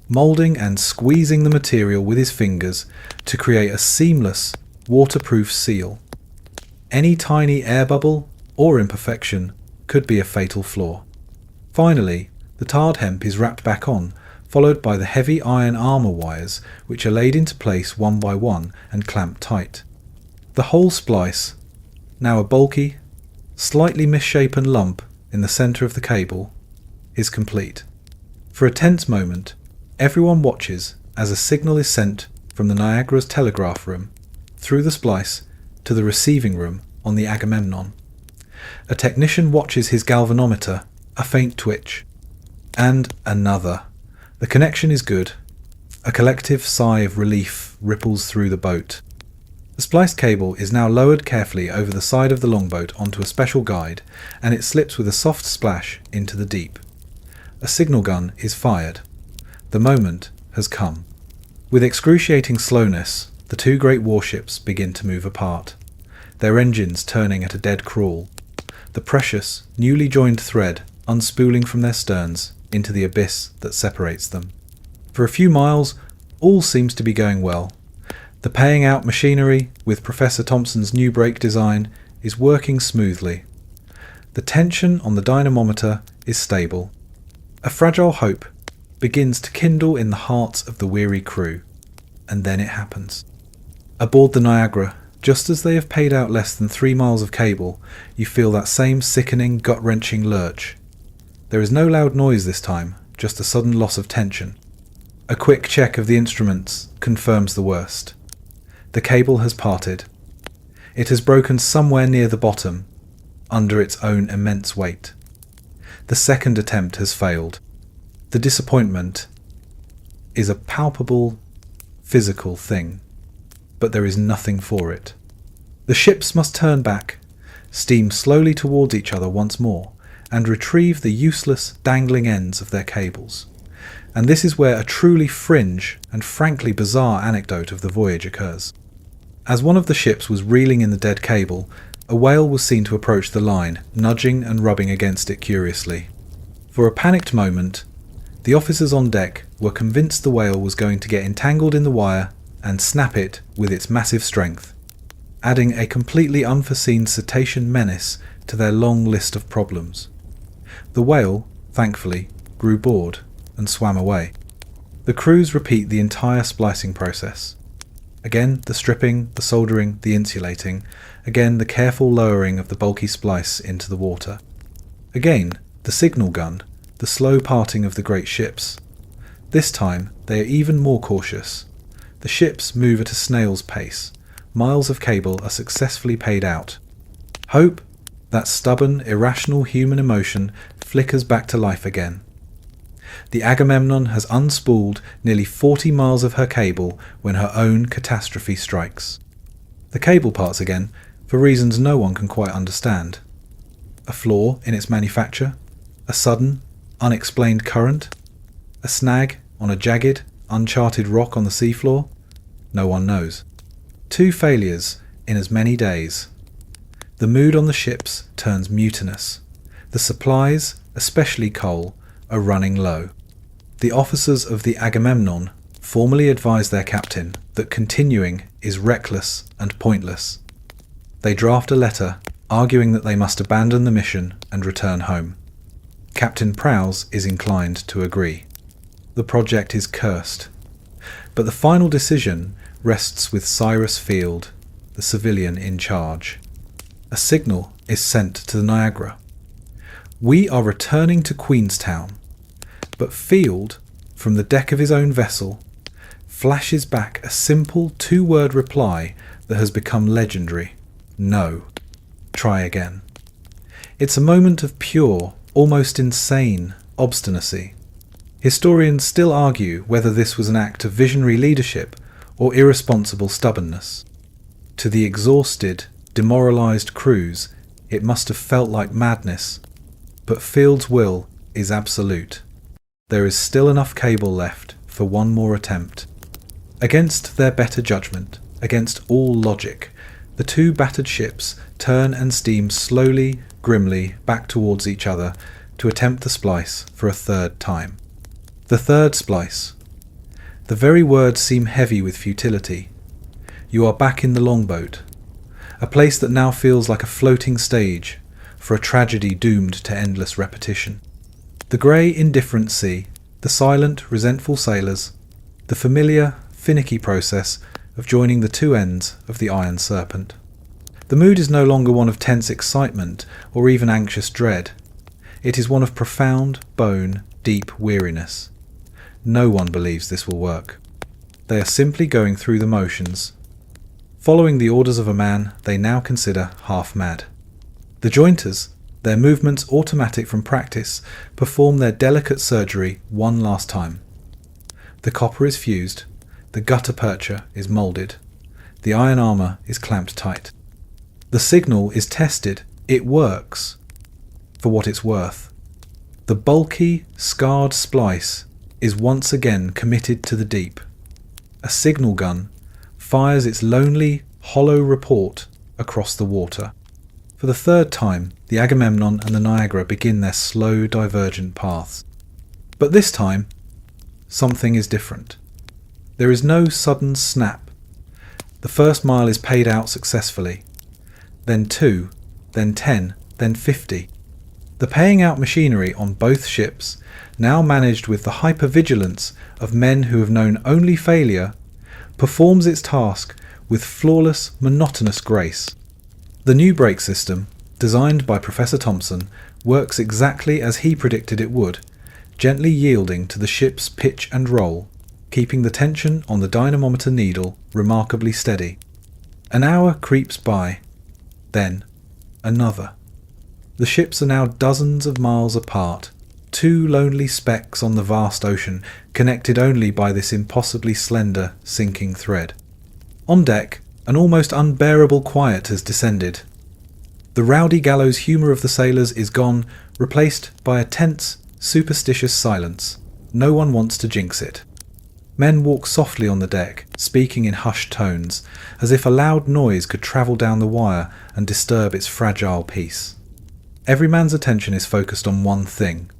moulding and squeezing the material with his fingers to create a seamless, waterproof seal. Any tiny air bubble or imperfection could be a fatal flaw. Finally, the tarred hemp is wrapped back on, followed by the heavy iron armour wires, which are laid into place one by one and clamped tight. The whole splice, now a bulky, slightly misshapen lump in the centre of the cable, is complete. For a tense moment, everyone watches as a signal is sent from the Niagara's telegraph room, through the splice, to the receiving room on the Agamemnon. A technician watches his galvanometer, a faint twitch, and another. The connection is good. A collective sigh of relief ripples through the boat. The spliced cable is now lowered carefully over the side of the longboat onto a special guide, and it slips with a soft splash into the deep. A signal gun is fired. The moment has come. With excruciating slowness, the two great warships begin to move apart, their engines turning at a dead crawl, the precious, newly joined thread unspooling from their sterns into the abyss that separates them. For a few miles, all seems to be going well. The paying out machinery, with Professor Thompson's new brake design, is working smoothly. The tension on the dynamometer is stable. A fragile hope begins to kindle in the hearts of the weary crew. And then it happens. Aboard the Niagara, just as they have paid out less than 3 miles of cable, you feel that same sickening, gut-wrenching lurch. There is no loud noise this time, just a sudden loss of tension. A quick check of the instruments confirms the worst. The cable has parted. It has broken somewhere near the bottom, under its own immense weight. The second attempt has failed. The disappointment is a palpable, physical thing, but there is nothing for it. The ships must turn back, steam slowly towards each other once more, and retrieve the useless, dangling ends of their cables. And this is where a truly fringe and frankly bizarre anecdote of the voyage occurs. As one of the ships was reeling in the dead cable, a whale was seen to approach the line, nudging and rubbing against it curiously. For a panicked moment, the officers on deck were convinced the whale was going to get entangled in the wire and snap it with its massive strength, adding a completely unforeseen cetacean menace to their long list of problems. The whale, thankfully, grew bored and swam away. The crews repeat the entire splicing process. Again the stripping, the soldering, the insulating, again the careful lowering of the bulky splice into the water. Again the signal gun, the slow parting of the great ships. This time they are even more cautious. The ships move at a snail's pace. Miles of cable are successfully paid out. Hope, that stubborn, irrational human emotion, flickers back to life again. The Agamemnon has unspooled nearly 40 miles of her cable when her own catastrophe strikes. The cable parts again, for reasons no one can quite understand. A flaw in its manufacture, a sudden, unexplained current, a snag on a jagged, uncharted rock on the seafloor? No one knows. 2 failures in as many days. The mood on the ships turns mutinous. The supplies, especially coal, are running low. The officers of the Agamemnon formally advise their captain that continuing is reckless and pointless. They draft a letter arguing that they must abandon the mission and return home. Captain Prowse is inclined to agree. The project is cursed. But the final decision rests with Cyrus Field, the civilian in charge. A signal is sent to the Niagara. We are returning to Queenstown. But Field, from the deck of his own vessel, flashes back a simple 2-word reply that has become legendary. No. Try again. It's a moment of pure, almost insane obstinacy. Historians still argue whether this was an act of visionary leadership or irresponsible stubbornness. To the exhausted, demoralized crews, it must have felt like madness, but Field's will is absolute. There is still enough cable left for one more attempt. Against their better judgment, against all logic, the two battered ships turn and steam slowly, grimly back towards each other to attempt the splice for a third time. The third splice. The very words seem heavy with futility. You are back in the longboat, a place that now feels like a floating stage for a tragedy doomed to endless repetition. The grey, indifferent sea, the silent, resentful sailors, the familiar, finicky process of joining the two ends of the iron serpent. The mood is no longer one of tense excitement or even anxious dread. It is one of profound, bone, deep weariness. No one believes this will work. They are simply going through the motions. Following the orders of a man they now consider half mad. The jointers, their movements automatic from practice, perform their delicate surgery one last time. The copper is fused, the gutta percha is moulded, the iron armour is clamped tight. The signal is tested, it works, for what it's worth. The bulky, scarred splice is once again committed to the deep. A signal gun fires its lonely, hollow report across the water. For the third time, the Agamemnon and the Niagara begin their slow, divergent paths. But this time, something is different. There is no sudden snap. The first mile is paid out successfully. Then 2, then 10, then 50. The paying out machinery on both ships, now managed with the hypervigilance of men who have known only failure, performs its task with flawless, monotonous grace. The new brake system, designed by Professor Thompson, works exactly as he predicted it would, gently yielding to the ship's pitch and roll, keeping the tension on the dynamometer needle remarkably steady. An hour creeps by, then another. The ships are now dozens of miles apart, two lonely specks on the vast ocean, connected only by this impossibly slender, sinking thread. On deck, an almost unbearable quiet has descended. The rowdy gallows humour of the sailors is gone, replaced by a tense, superstitious silence. No one wants to jinx it. Men walk softly on the deck, speaking in hushed tones, as if a loud noise could travel down the wire and disturb its fragile peace. Every man's attention is focused on one thing,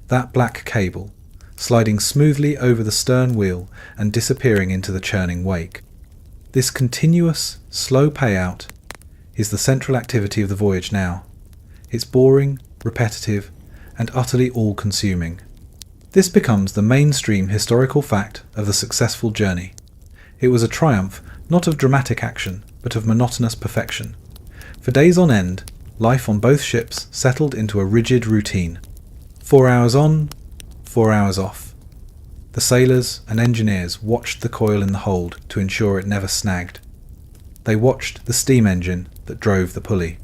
that black cable, sliding smoothly over the stern wheel and disappearing into the churning wake. This continuous, slow payout is the central activity of the voyage now. It's boring, repetitive, and utterly all-consuming. This becomes the mainstream historical fact of the successful journey. It was a triumph not of dramatic action, but of monotonous perfection. For days on end, life on both ships settled into a rigid routine. 4 hours on, 4 hours off. The sailors and engineers watched the coil in the hold to ensure it never snagged. They watched the steam engine that drove the pulley.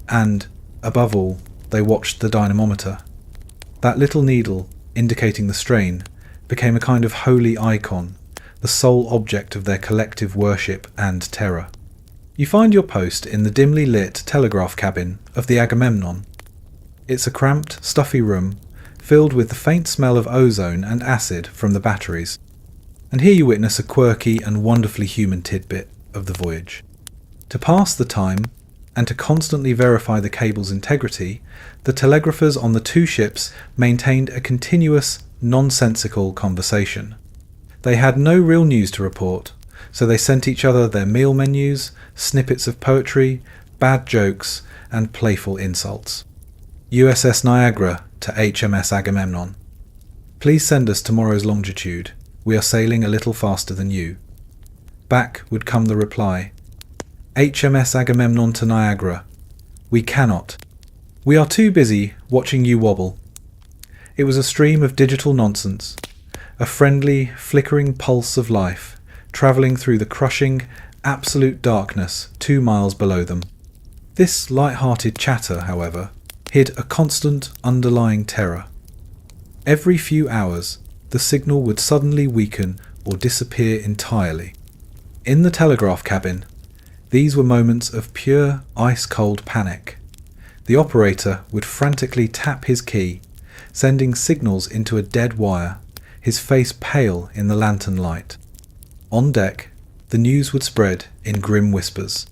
And, above all, they watched the dynamometer. That little needle, indicating the strain, became a kind of holy icon, the sole object of their collective worship and terror. You find your post in the dimly lit telegraph cabin of the Agamemnon. It's a cramped, stuffy room, filled with the faint smell of ozone and acid from the batteries. And here you witness a quirky and wonderfully human tidbit of the voyage. To pass the time, and to constantly verify the cable's integrity, the telegraphers on the two ships maintained a continuous, nonsensical conversation. They had no real news to report, so they sent each other their meal menus, snippets of poetry, bad jokes, and playful insults. USS Niagara to HMS Agamemnon. Please send us tomorrow's longitude. We are sailing a little faster than you. Back would come the reply. HMS Agamemnon to Niagara. We cannot. We are too busy watching you wobble. It was a stream of digital nonsense, a friendly, flickering pulse of life, travelling through the crushing, absolute darkness 2 miles below them. This light-hearted chatter, however, hid a constant underlying terror. Every few hours, the signal would suddenly weaken or disappear entirely. In the telegraph cabin, these were moments of pure ice-cold panic. The operator would frantically tap his key, sending signals into a dead wire, his face pale in the lantern light. On deck, the news would spread in grim whispers.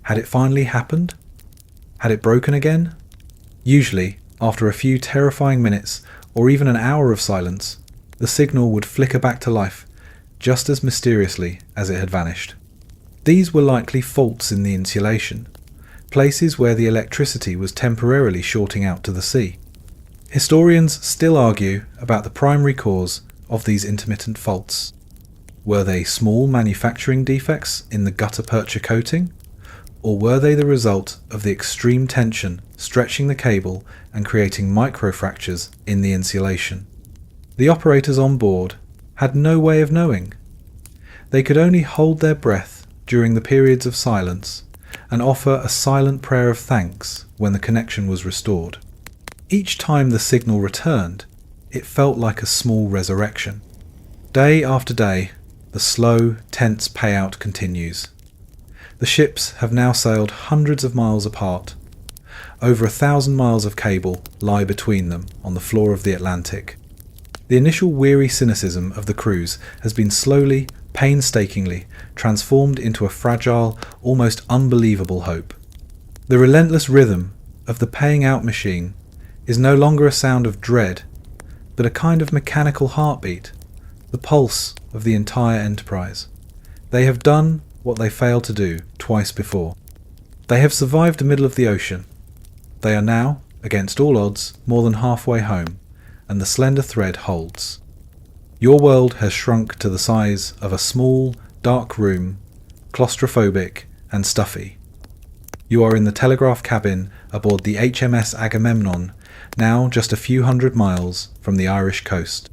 Had it finally happened? Had it broken again? Usually, after a few terrifying minutes or even an hour of silence, the signal would flicker back to life, just as mysteriously as it had vanished. These were likely faults in the insulation, places where the electricity was temporarily shorting out to the sea. Historians still argue about the primary cause of these intermittent faults. Were they small manufacturing defects in the gutta-percha coating, or were they the result of the extreme tension stretching the cable and creating microfractures in the insulation? The operators on board had no way of knowing. They could only hold their breath during the periods of silence and offer a silent prayer of thanks when the connection was restored. Each time the signal returned, it felt like a small resurrection. Day after day, the slow, tense payout continues. The ships have now sailed hundreds of miles apart. Over 1,000 miles of cable lie between them on the floor of the Atlantic. The initial weary cynicism of the crews has been slowly, painstakingly transformed into a fragile, almost unbelievable hope. The relentless rhythm of the paying out machine is no longer a sound of dread, but a kind of mechanical heartbeat, the pulse of the entire enterprise. They have done what they failed to do twice before. They have survived the middle of the ocean. They are now, against all odds, more than halfway home, and the slender thread holds. Your world has shrunk to the size of a small, dark room, claustrophobic and stuffy. You are in the telegraph cabin aboard the HMS Agamemnon, now just a few hundred miles from the Irish coast.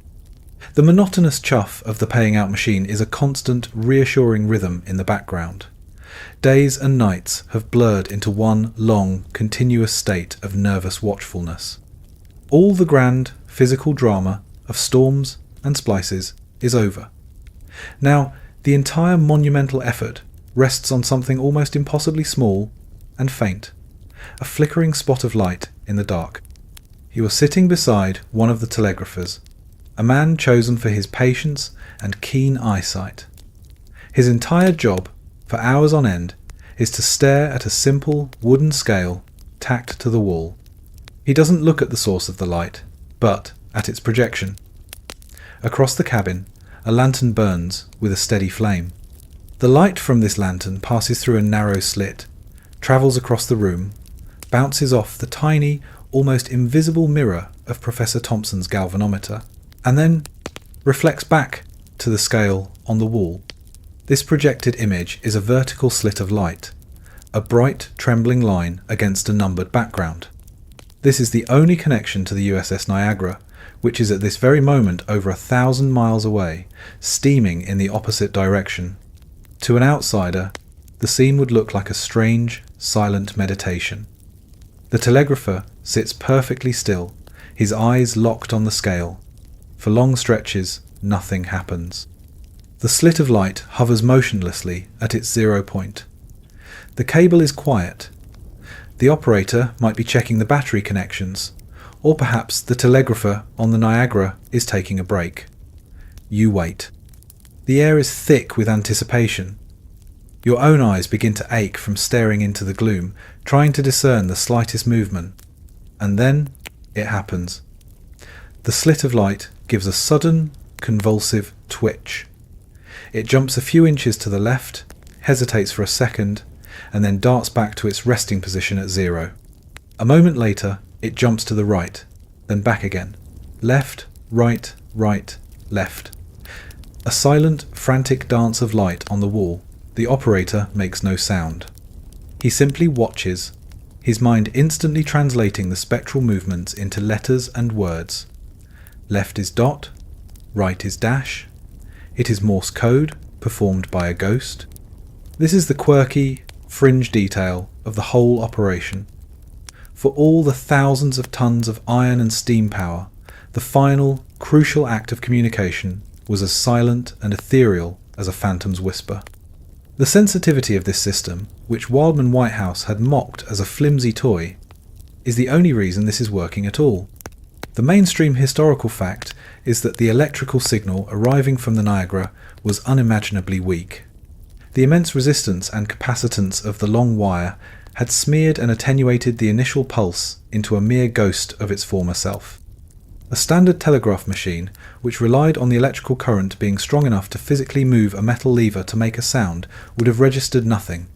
The monotonous chuff of the paying out machine is a constant, reassuring rhythm in the background. Days and nights have blurred into one long, continuous state of nervous watchfulness. All the grand, physical drama of storms and splices is over. Now, the entire monumental effort rests on something almost impossibly small and faint, a flickering spot of light in the dark. You are sitting beside one of the telegraphers, a man chosen for his patience and keen eyesight. His entire job, for hours on end, is to stare at a simple wooden scale tacked to the wall. He doesn't look at the source of the light, but at its projection. Across the cabin, a lantern burns with a steady flame. The light from this lantern passes through a narrow slit, travels across the room, bounces off the tiny, almost invisible mirror of Professor Thompson's galvanometer, and then reflects back to the scale on the wall. This projected image is a vertical slit of light, a bright, trembling line against a numbered background. This is the only connection to the USS Niagara, which is at this very moment over 1,000 miles away, steaming in the opposite direction. To an outsider, the scene would look like a strange, silent meditation. The telegrapher sits perfectly still, his eyes locked on the scale. For long stretches, nothing happens. The slit of light hovers motionlessly at its 0 point. The cable is quiet. The operator might be checking the battery connections, or perhaps the telegrapher on the Niagara is taking a break. You wait. The air is thick with anticipation. Your own eyes begin to ache from staring into the gloom, trying to discern the slightest movement. And then it happens. The slit of light gives a sudden, convulsive twitch. It jumps a few inches to the left, hesitates for a second, and then darts back to its resting position at 0. A moment later, it jumps to the right, then back again. Left, right, right, left. A silent, frantic dance of light on the wall. The operator makes no sound. He simply watches, his mind instantly translating the spectral movements into letters and words. Left is dot, right is dash. It is Morse code, performed by a ghost. This is the quirky, fringe detail of the whole operation. For all the thousands of tons of iron and steam power, The final, crucial act of communication was as silent and ethereal as a phantom's whisper. The sensitivity of this system, which Wildman Whitehouse had mocked as a flimsy toy, is the only reason this is working at all. The mainstream historical fact is that the electrical signal arriving from the Niagara was unimaginably weak. The immense resistance and capacitance of the long wire had smeared and attenuated the initial pulse into a mere ghost of its former self. A standard telegraph machine, which relied on the electrical current being strong enough to physically move a metal lever to make a sound, would have registered nothing.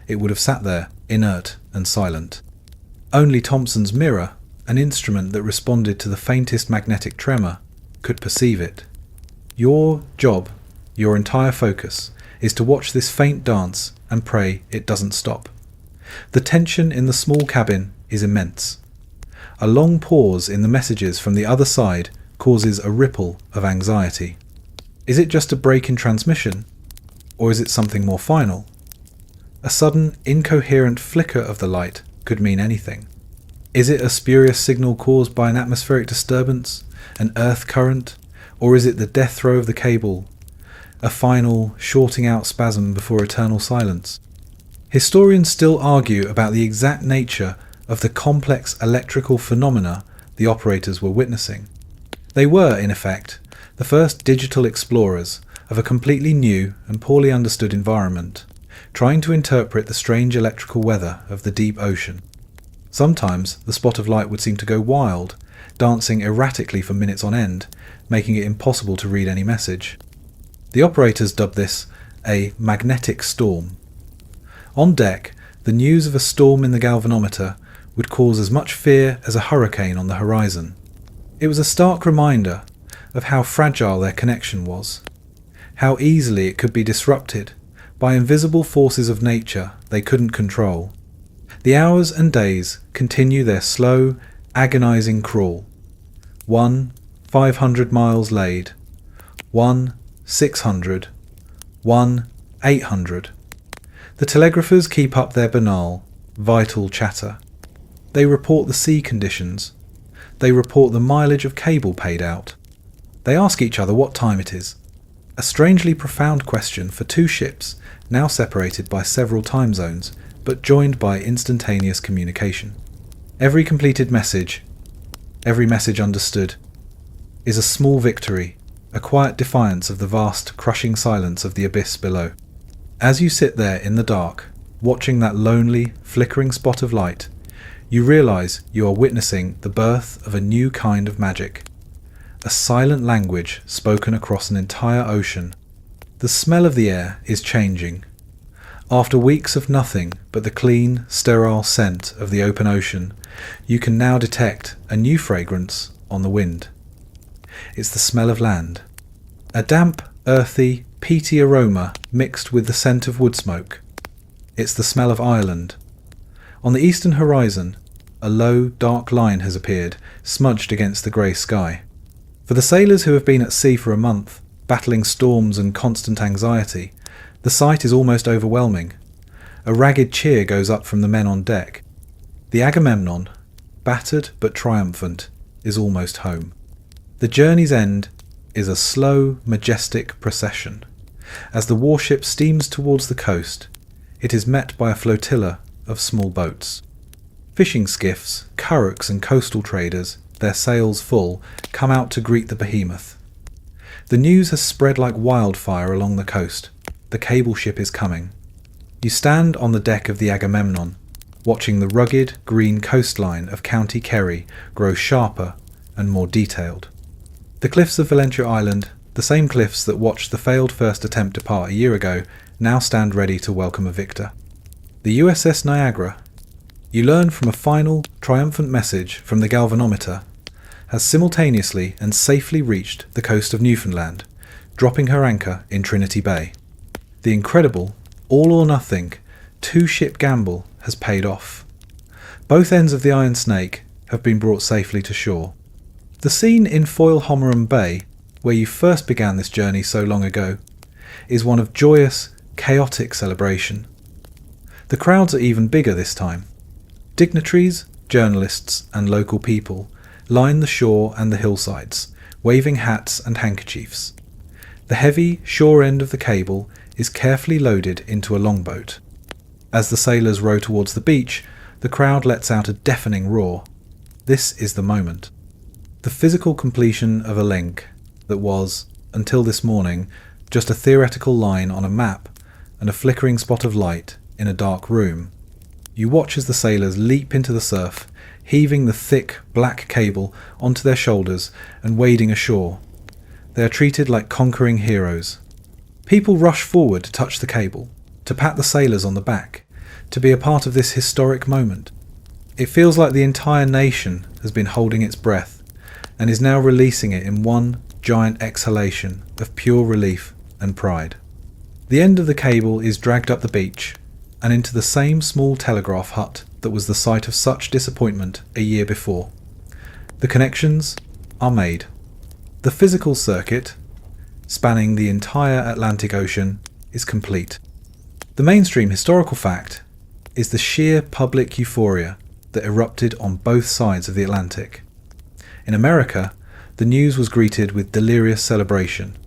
It would have sat there, inert and silent. Only Thomson's mirror, an instrument that responded to the faintest magnetic tremor, could perceive it. Your job, your entire focus, is to watch this faint dance and pray it doesn't stop. The tension in the small cabin is immense. A long pause in the messages from the other side causes a ripple of anxiety. Is it just a break in transmission? Or is it something more final? A sudden, incoherent flicker of the light could mean anything. Is it a spurious signal caused by an atmospheric disturbance, an earth current, or is it the death throe of the cable, a final, shorting out spasm before eternal silence? Historians still argue about the exact nature of the complex electrical phenomena the operators were witnessing. They were, in effect, the first digital explorers of a completely new and poorly understood environment, trying to interpret the strange electrical weather of the deep ocean. Sometimes the spot of light would seem to go wild, dancing erratically for minutes on end, making it impossible to read any message. The operators dubbed this a magnetic storm. On deck, the news of a storm in the galvanometer would cause as much fear as a hurricane on the horizon. It was a stark reminder of how fragile their connection was, how easily it could be disrupted by invisible forces of nature they couldn't control. The hours and days continue their slow, agonizing crawl. 1, 500 miles laid. 1, 600. 1, 800. The telegraphers keep up their banal, vital chatter. They report the sea conditions. They report the mileage of cable paid out. They ask each other what time it is. A strangely profound question for two ships now separated by several time zones, but joined by instantaneous communication. Every completed message, every message understood, is a small victory, a quiet defiance of the vast, crushing silence of the abyss below. As you sit there in the dark, watching that lonely, flickering spot of light, you realize you are witnessing the birth of a new kind of magic. A silent language spoken across an entire ocean. The smell of the air is changing. After weeks of nothing but the clean, sterile scent of the open ocean, you can now detect a new fragrance on the wind. It's the smell of land. A damp, earthy, peaty aroma mixed with the scent of wood smoke. It's the smell of Ireland. On the eastern horizon, a low, dark line has appeared, smudged against the grey sky. For the sailors who have been at sea for a month, battling storms and constant anxiety, the sight is almost overwhelming. A ragged cheer goes up from the men on deck. The Agamemnon, battered but triumphant, is almost home. The journey's end is a slow, majestic procession. As the warship steams towards the coast, it is met by a flotilla of small boats. Fishing skiffs, currachs and coastal traders, their sails full, come out to greet the behemoth. The news has spread like wildfire along the coast. The cable ship is coming. You stand on the deck of the Agamemnon, watching the rugged, green coastline of County Kerry grow sharper and more detailed. The cliffs of Valentia Island, the same cliffs that watched the failed first attempt depart a year ago, now stand ready to welcome a victor. The USS Niagara, you learn from a final, triumphant message from the galvanometer, has simultaneously and safely reached the coast of Newfoundland, dropping her anchor in Trinity Bay. The incredible, all-or-nothing, two-ship gamble has paid off. Both ends of the Iron Snake have been brought safely to shore. The scene in Foyle-Homerum Bay, where you first began this journey so long ago, is one of joyous, chaotic celebration. The crowds are even bigger this time. Dignitaries, journalists and local people line the shore and the hillsides, waving hats and handkerchiefs. The heavy shore end of the cable is carefully loaded into a longboat. As the sailors row towards the beach, the crowd lets out a deafening roar. This is the moment. The physical completion of a link that was, until this morning, just a theoretical line on a map and a flickering spot of light in a dark room. You watch as the sailors leap into the surf, heaving the thick, black cable onto their shoulders and wading ashore. They are treated like conquering heroes. People rush forward to touch the cable, to pat the sailors on the back, to be a part of this historic moment. It feels like the entire nation has been holding its breath and is now releasing it in one giant exhalation of pure relief and pride. The end of the cable is dragged up the beach and into the same small telegraph hut that was the site of such disappointment a year before. The connections are made. The physical circuit, spanning the entire Atlantic Ocean, is complete. The mainstream historical fact is the sheer public euphoria that erupted on both sides of the Atlantic. In America, the news was greeted with delirious celebration.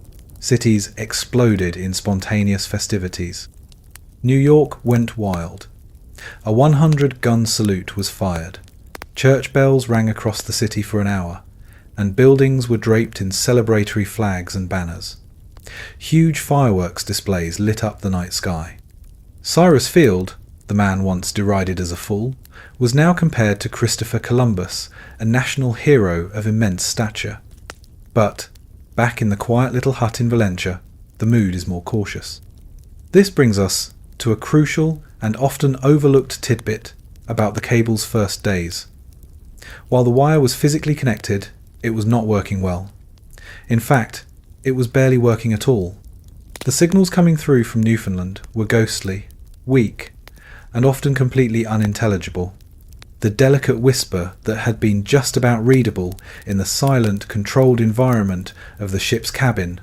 Cities exploded in spontaneous festivities. New York went wild. A 100-gun salute was fired. Church bells rang across the city for an hour, and buildings were draped in celebratory flags and banners. Huge fireworks displays lit up the night sky. Cyrus Field, the man once derided as a fool, was now compared to Christopher Columbus, a national hero of immense stature. But, back in the quiet little hut in Valencia, the mood is more cautious. This brings us to a crucial and often overlooked tidbit about the cable's first days. While the wire was physically connected, it was not working well. In fact, it was barely working at all. The signals coming through from Newfoundland were ghostly, weak, and often completely unintelligible. The delicate whisper that had been just about readable in the silent, controlled environment of the ship's cabin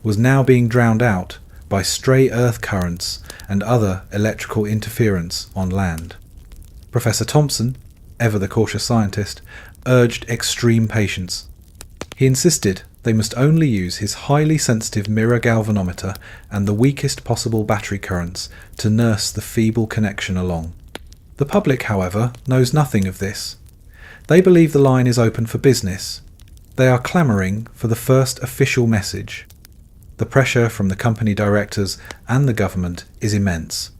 was now being drowned out by stray earth currents and other electrical interference on land. Professor Thompson, ever the cautious scientist, urged extreme patience. He insisted they must only use his highly sensitive mirror galvanometer and the weakest possible battery currents to nurse the feeble connection along. The public, however, knows nothing of this. They believe the line is open for business. They are clamouring for the first official message. The pressure from the company directors and the government is immense.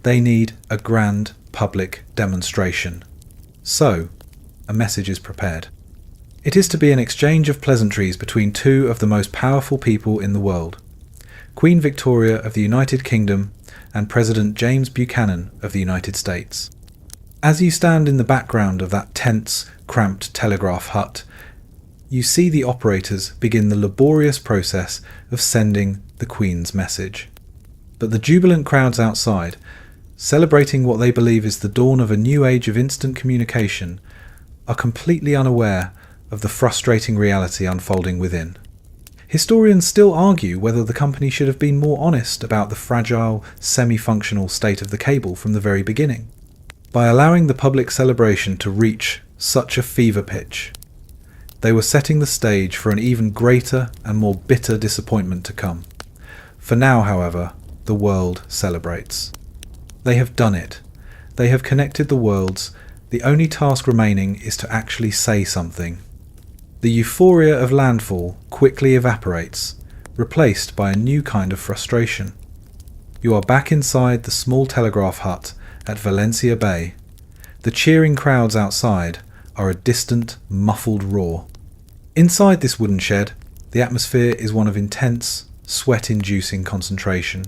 They need a grand public demonstration. So, a message is prepared. It is to be an exchange of pleasantries between two of the most powerful people in the world, Queen Victoria of the United Kingdom and President James Buchanan of the United States. As you stand in the background of that tense, cramped telegraph hut, you see the operators begin the laborious process of sending the Queen's message. But the jubilant crowds outside, celebrating what they believe is the dawn of a new age of instant communication, are completely unaware of the frustrating reality unfolding within. Historians still argue whether the company should have been more honest about the fragile, semi-functional state of the cable from the very beginning. By allowing the public celebration to reach such a fever pitch, they were setting the stage for an even greater and more bitter disappointment to come. For now, however, the world celebrates. They have done it. They have connected the worlds. The only task remaining is to actually say something. The euphoria of landfall quickly evaporates, replaced by a new kind of frustration. You are back inside the small telegraph hut at Valencia Bay. The cheering crowds outside are a distant, muffled roar. Inside this wooden shed, the atmosphere is one of intense, sweat-inducing concentration.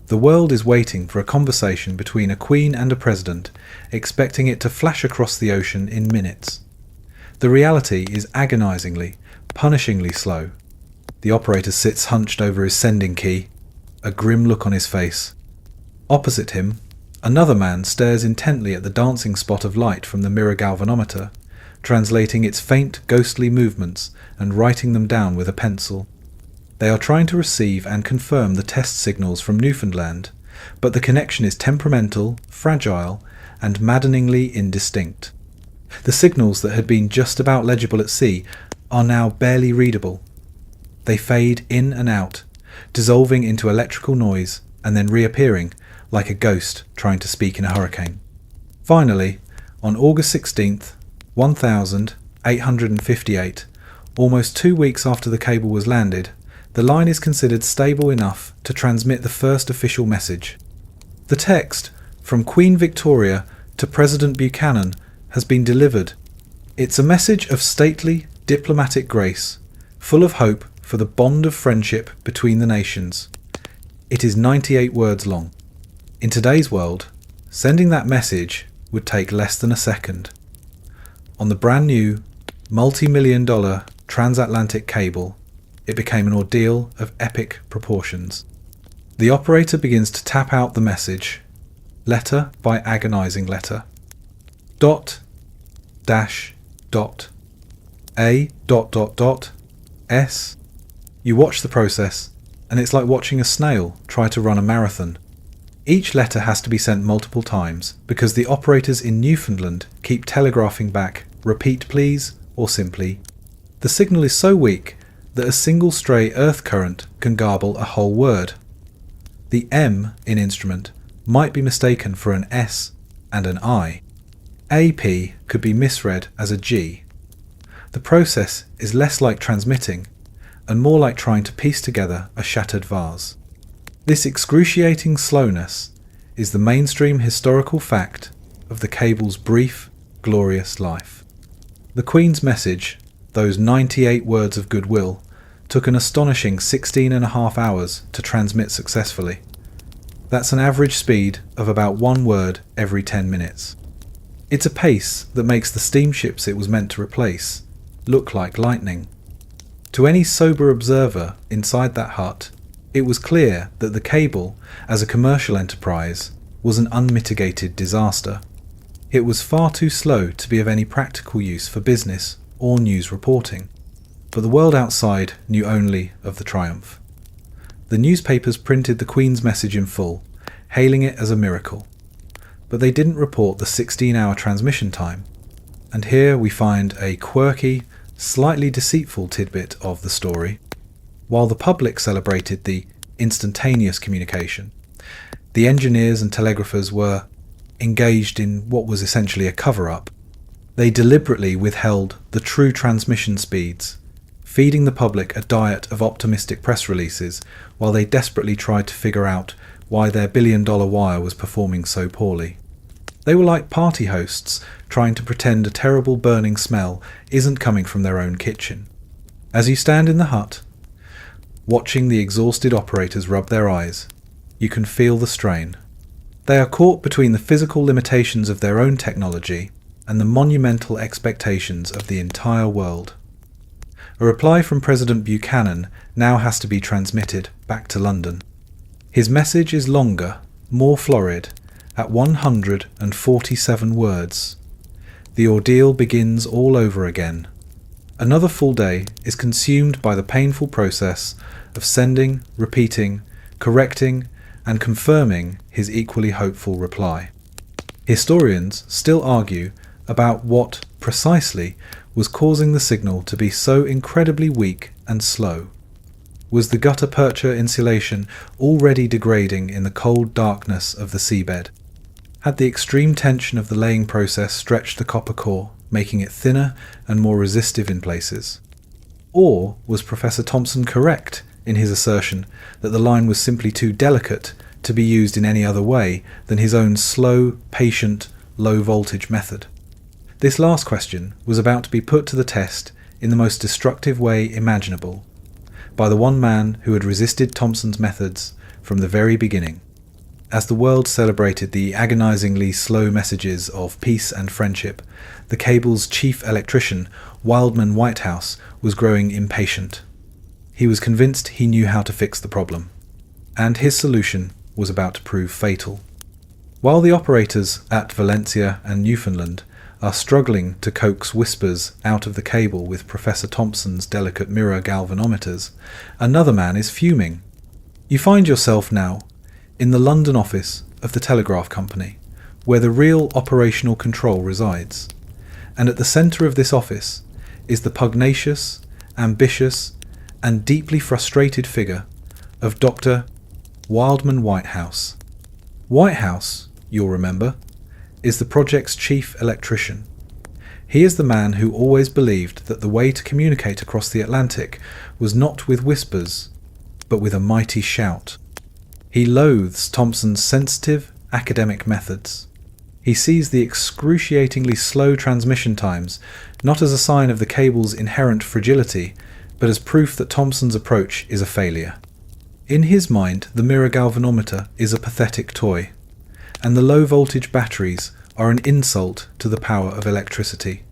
The world is waiting for a conversation between a queen and a president, expecting it to flash across the ocean in minutes. The reality is agonizingly, punishingly slow. The operator sits hunched over his sending key, a grim look on his face. Opposite him, another man stares intently at the dancing spot of light from the mirror galvanometer, translating its faint, ghostly movements and writing them down with a pencil. They are trying to receive and confirm the test signals from Newfoundland, but the connection is temperamental, fragile, and maddeningly indistinct. The signals that had been just about legible at sea are now barely readable. They fade in and out, dissolving into electrical noise and then reappearing like a ghost trying to speak in a hurricane. Finally, on August 16th, 1858, almost 2 weeks after the cable was landed, the line is considered stable enough to transmit the first official message. The text, from Queen Victoria to President Buchanan, has been delivered. It's a message of stately, diplomatic grace, full of hope for the bond of friendship between the nations. It is 98 words long. In today's world, sending that message would take less than a second. On the brand new, multi-million-dollar transatlantic cable, it became an ordeal of epic proportions. The operator begins to tap out the message, letter by agonizing letter. Dot, dash, dot, A, dot, dot, dot, S. You watch the process, and it's like watching a snail try to run a marathon. Each letter has to be sent multiple times because the operators in Newfoundland keep telegraphing back, repeat please, or simply. The signal is so weak that a single stray earth current can garble a whole word. The M in instrument might be mistaken for an S and an I. AP could be misread as a G. The process is less like transmitting and more like trying to piece together a shattered vase. This excruciating slowness is the mainstream historical fact of the cable's brief, glorious life. The Queen's message, those 98 words of goodwill, took an astonishing 16.5 hours to transmit successfully. That's an average speed of about 1 word every 10 minutes. It's a pace that makes the steamships it was meant to replace look like lightning. To any sober observer inside that hut, it was clear that the cable, as a commercial enterprise, was an unmitigated disaster. It was far too slow to be of any practical use for business or news reporting, but the world outside knew only of the triumph. The newspapers printed the Queen's message in full, hailing it as a miracle, but they didn't report the 16-hour transmission time. And here we find a quirky, slightly deceitful tidbit of the story. While the public celebrated the instantaneous communication, the engineers and telegraphers were engaged in what was essentially a cover-up. They deliberately withheld the true transmission speeds, feeding the public a diet of optimistic press releases while they desperately tried to figure out why their billion-dollar wire was performing so poorly. They were like party hosts trying to pretend a terrible burning smell isn't coming from their own kitchen. As you stand in the hut, watching the exhausted operators rub their eyes, you can feel the strain. They are caught between the physical limitations of their own technology and the monumental expectations of the entire world. A reply from President Buchanan now has to be transmitted back to London. His message is longer, more florid, at 147 words. The ordeal begins all over again. Another full day is consumed by the painful process of sending, repeating, correcting, and confirming his equally hopeful reply. Historians still argue about what, precisely, was causing the signal to be so incredibly weak and slow. Was the gutta-percha insulation already degrading in the cold darkness of the seabed? Had the extreme tension of the laying process stretched the copper core, making it thinner and more resistive in places? Or was Professor Thomson correct in his assertion that the line was simply too delicate to be used in any other way than his own slow, patient, low-voltage method? This last question was about to be put to the test in the most destructive way imaginable by the one man who had resisted Thomson's methods from the very beginning. As the world celebrated the agonizingly slow messages of peace and friendship, the cable's chief electrician, Wildman Whitehouse, was growing impatient. He was convinced he knew how to fix the problem, and his solution was about to prove fatal. While the operators at Valencia and Newfoundland are struggling to coax whispers out of the cable with Professor Thomson's delicate mirror galvanometers, another man is fuming. You find yourself now in the London office of the Telegraph Company, where the real operational control resides. And at the centre of this office is the pugnacious, ambitious, and deeply frustrated figure of Dr. Wildman Whitehouse. Whitehouse, you'll remember, is the project's chief electrician. He is the man who always believed that the way to communicate across the Atlantic was not with whispers, but with a mighty shout. He loathes Thomson's sensitive, academic methods. He sees the excruciatingly slow transmission times not as a sign of the cable's inherent fragility, but as proof that Thomson's approach is a failure. In his mind, the mirror galvanometer is a pathetic toy, and the low-voltage batteries are an insult to the power of electricity.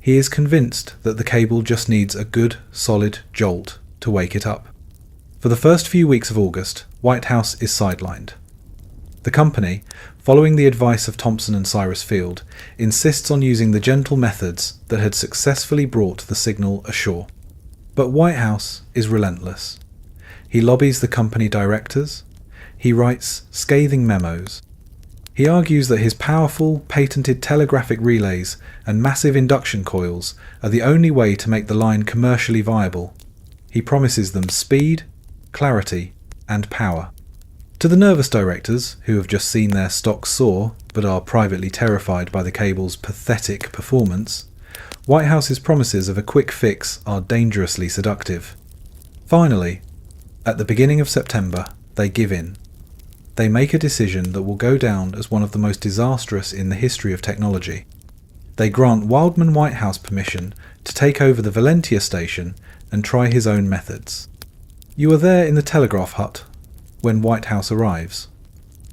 He is convinced that the cable just needs a good, solid jolt to wake it up. For the first few weeks of August, Whitehouse is sidelined. The company, following the advice of Thomson and Cyrus Field, insists on using the gentle methods that had successfully brought the signal ashore. But Whitehouse is relentless. He lobbies the company directors. He writes scathing memos. He argues that his powerful, patented telegraphic relays and massive induction coils are the only way to make the line commercially viable. He promises them speed, clarity, and power. To the nervous directors, who have just seen their stocks soar but are privately terrified by the cable's pathetic performance, Whitehouse's promises of a quick fix are dangerously seductive. Finally, at the beginning of September, they give in. They make a decision that will go down as one of the most disastrous in the history of technology. They grant Wildman Whitehouse permission to take over the Valentia station and try his own methods. You are there in the telegraph hut when Whitehouse arrives.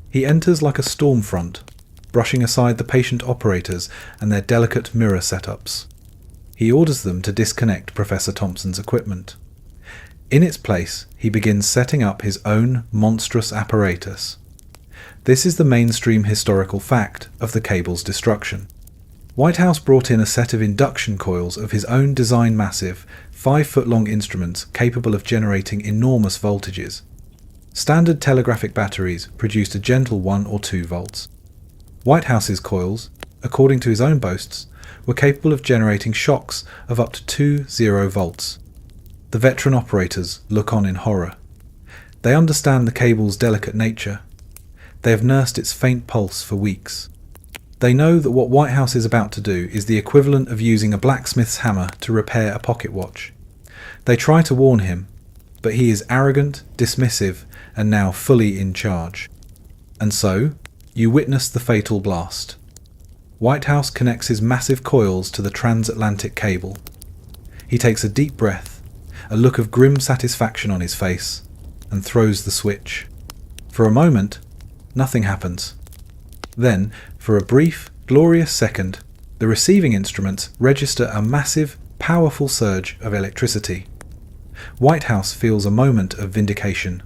He enters like a storm front, brushing aside the patient operators and their delicate mirror setups. He orders them to disconnect Professor Thomson's equipment. In its place, he begins setting up his own monstrous apparatus. This is the mainstream historical fact of the cable's destruction. Whitehouse brought in a set of induction coils of his own design massive, 5-foot-long instruments capable of generating enormous voltages. Standard telegraphic batteries produced a gentle 1 or 2 volts. Whitehouse's coils, according to his own boasts, were capable of generating shocks of up to 20 volts. The veteran operators look on in horror. They understand the cable's delicate nature. They have nursed its faint pulse for weeks. They know that what Whitehouse is about to do is the equivalent of using a blacksmith's hammer to repair a pocket watch. They try to warn him, but he is arrogant, dismissive, and now fully in charge. And so, you witness the fatal blast. Whitehouse connects his massive coils to the transatlantic cable. He takes a deep breath, a look of grim satisfaction on his face, and throws the switch. For a moment, nothing happens. Then, for a brief, glorious second, the receiving instruments register a massive, powerful surge of electricity. Whitehouse feels a moment of vindication.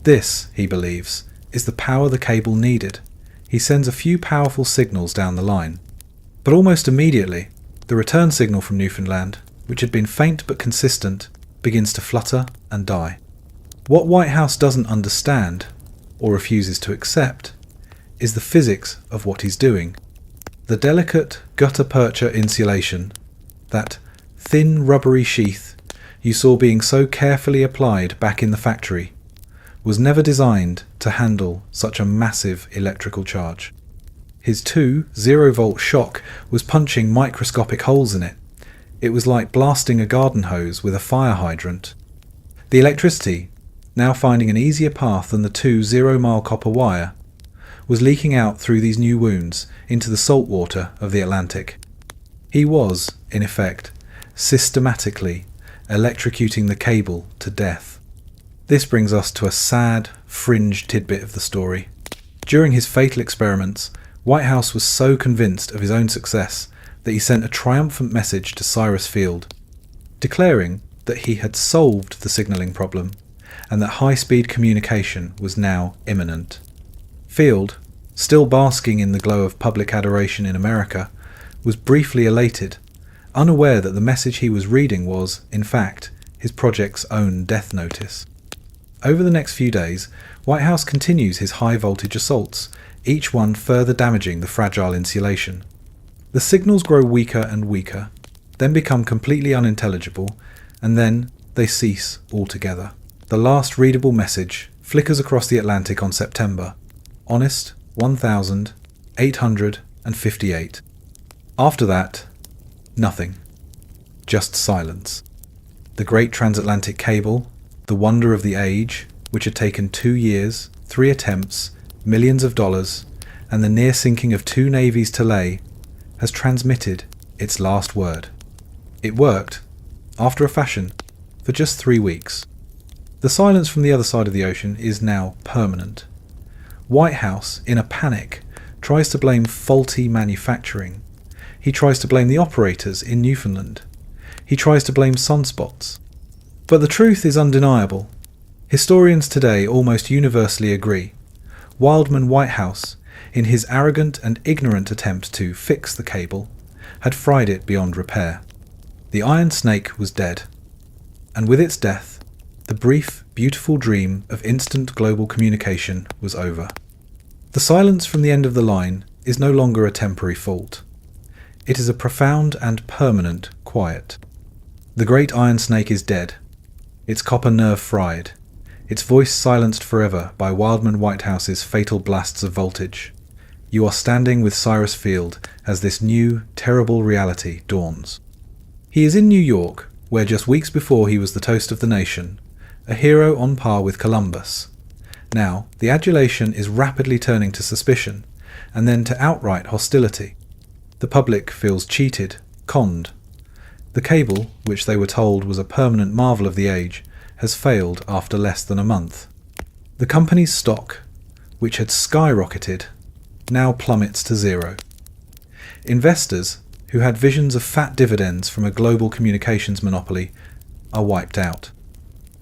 This, he believes, is the power the cable needed. He sends a few powerful signals down the line. But almost immediately, the return signal from Newfoundland, which had been faint but consistent, begins to flutter and die. What Whitehouse doesn't understand, or refuses to accept, is the physics of what he's doing. The delicate gutta-percha insulation, that thin rubbery sheath you saw being so carefully applied back in the factory, was never designed to handle such a massive electrical charge. His 2 0-volt shock was punching microscopic holes in it. It was like blasting a garden hose with a fire hydrant. The electricity, now finding an easier path than the 2 0-mile copper wire, was leaking out through these new wounds into the salt water of the Atlantic. He was, in effect, systematically electrocuting the cable to death. This brings us to a sad, fringe tidbit of the story. During his fatal experiments, Whitehouse was so convinced of his own success that he sent a triumphant message to Cyrus Field, declaring that he had solved the signalling problem and that high-speed communication was now imminent. Field, still basking in the glow of public adoration in America, was briefly elated, unaware that the message he was reading was, in fact, his project's own death notice. Over the next few days, Whitehouse continues his high-voltage assaults, each one further damaging the fragile insulation. The The signals grow weaker and weaker, then become completely unintelligible, and then they cease altogether. The last readable message flickers across the Atlantic on September. Honest 1858. After that, nothing. Just silence. The great transatlantic cable, the wonder of the age, which had taken 2 years, 3 attempts, millions of dollars, and the near sinking of 2 navies to lay, has transmitted its last word. It worked, after a fashion, for just 3 weeks. The silence from the other side of the ocean is now permanent. White House, in a panic, tries to blame faulty manufacturing. He tries to blame the operators in Newfoundland. He tries to blame sunspots. But the truth is undeniable. Historians today almost universally agree. Wildman Whitehouse, in his arrogant and ignorant attempt to fix the cable, had fried it beyond repair. The Iron Snake was dead. And with its death, the brief, beautiful dream of instant global communication was over. The silence from the end of the line is no longer a temporary fault. It is a profound and permanent quiet. The great Iron Snake is dead, its copper nerve fried, its voice silenced forever by Wildman Whitehouse's fatal blasts of voltage. You are standing with Cyrus Field as this new, terrible reality dawns. He is in New York, where just weeks before he was the toast of the nation, a hero on par with Columbus. Now, the adulation is rapidly turning to suspicion, and then to outright hostility. The public feels cheated, conned. The cable, which they were told was a permanent marvel of the age, has failed after less than a month. The company's stock, which had skyrocketed, now plummets to zero. Investors, who had visions of fat dividends from a global communications monopoly, are wiped out.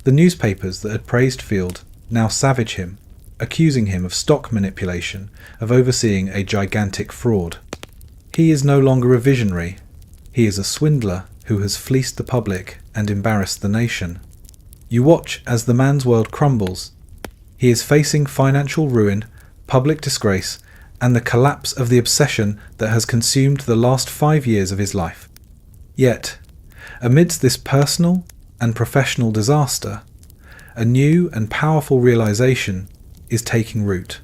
The newspapers that had praised Field now savage him, accusing him of stock manipulation, of overseeing a gigantic fraud. He is no longer a visionary. He is a swindler who has fleeced the public and embarrassed the nation. You watch as the man's world crumbles. He is facing financial ruin, public disgrace, and the collapse of the obsession that has consumed the last 5 years of his life. Yet, amidst this personal and professional disaster, a new and powerful realization is taking root.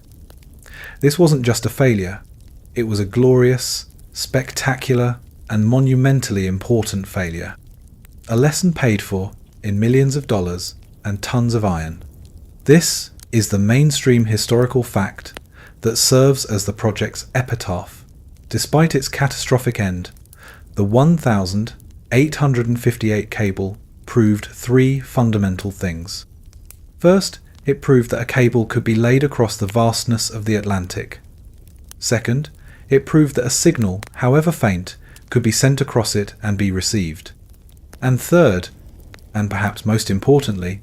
This wasn't just a failure, it was a glorious, spectacular, and monumentally important failure. A lesson paid for in millions of dollars and tons of iron. This is the mainstream historical fact that serves as the project's epitaph. Despite its catastrophic end, the 1858 cable proved 3 fundamental things. First, it proved that a cable could be laid across the vastness of the Atlantic. Second, it proved that a signal, however faint, could be sent across it and be received. And third, and perhaps most importantly,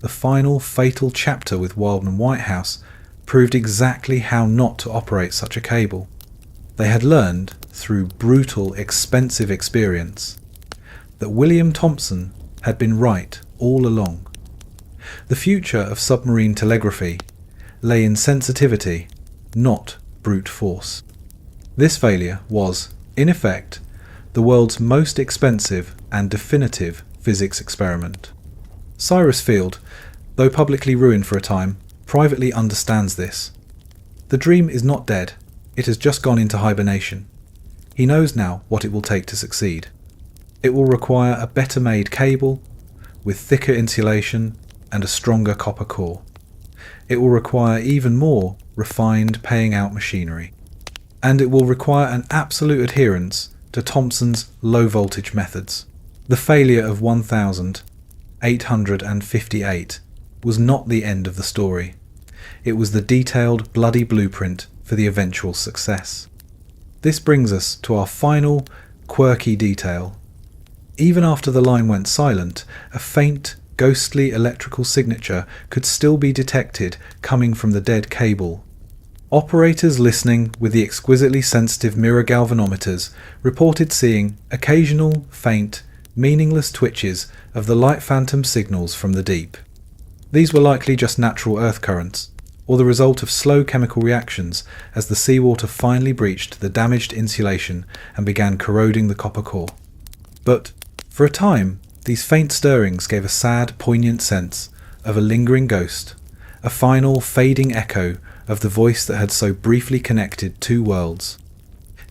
the final fatal chapter with Wildman Whitehouse proved exactly how not to operate such a cable. They had learned, through brutal, expensive experience, that William Thomson had been right all along. The future of submarine telegraphy lay in sensitivity, not brute force. This failure was, in effect, the world's most expensive and definitive physics experiment. Cyrus Field, though publicly ruined for a time, privately understands this. The dream is not dead, it has just gone into hibernation. He knows now what it will take to succeed. It will require a better made cable, with thicker insulation and a stronger copper core. It will require even more refined paying out machinery. And it will require an absolute adherence to Thomson's low voltage methods. The failure of 1858 was not the end of the story. It was the detailed, bloody blueprint for the eventual success. This brings us to our final, quirky detail. Even after the line went silent, a faint, ghostly electrical signature could still be detected coming from the dead cable. Operators listening with the exquisitely sensitive mirror galvanometers reported seeing occasional, faint, meaningless twitches of the light phantom signals from the deep. These were likely just natural earth currents, or the result of slow chemical reactions as the seawater finally breached the damaged insulation and began corroding the copper core. But, for a time, these faint stirrings gave a sad, poignant sense of a lingering ghost, a final, fading echo of the voice that had so briefly connected two worlds.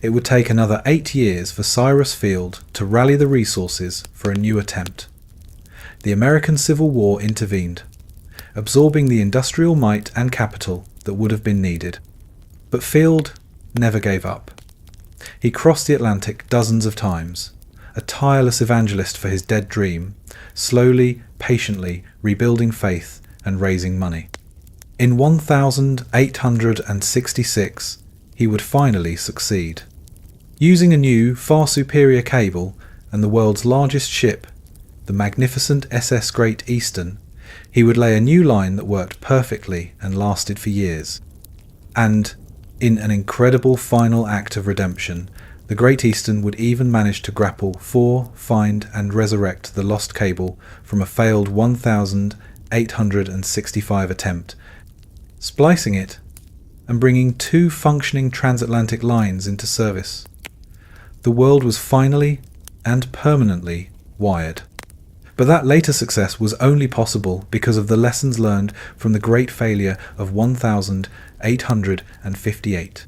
It would take another 8 years for Cyrus Field to rally the resources for a new attempt. The American Civil War intervened, absorbing the industrial might and capital that would have been needed. But Field never gave up. He crossed the Atlantic dozens of times, a tireless evangelist for his dead dream, slowly, patiently rebuilding faith and raising money. In 1866, he would finally succeed. Using a new, far superior cable and the world's largest ship, the magnificent SS Great Eastern, he would lay a new line that worked perfectly and lasted for years. And, in an incredible final act of redemption, the Great Eastern would even manage to grapple for, find and resurrect the lost cable from a failed 1865 attempt, splicing it and bringing 2 functioning transatlantic lines into service. The world was finally and permanently wired. But that later success was only possible because of the lessons learned from the great failure of 1858.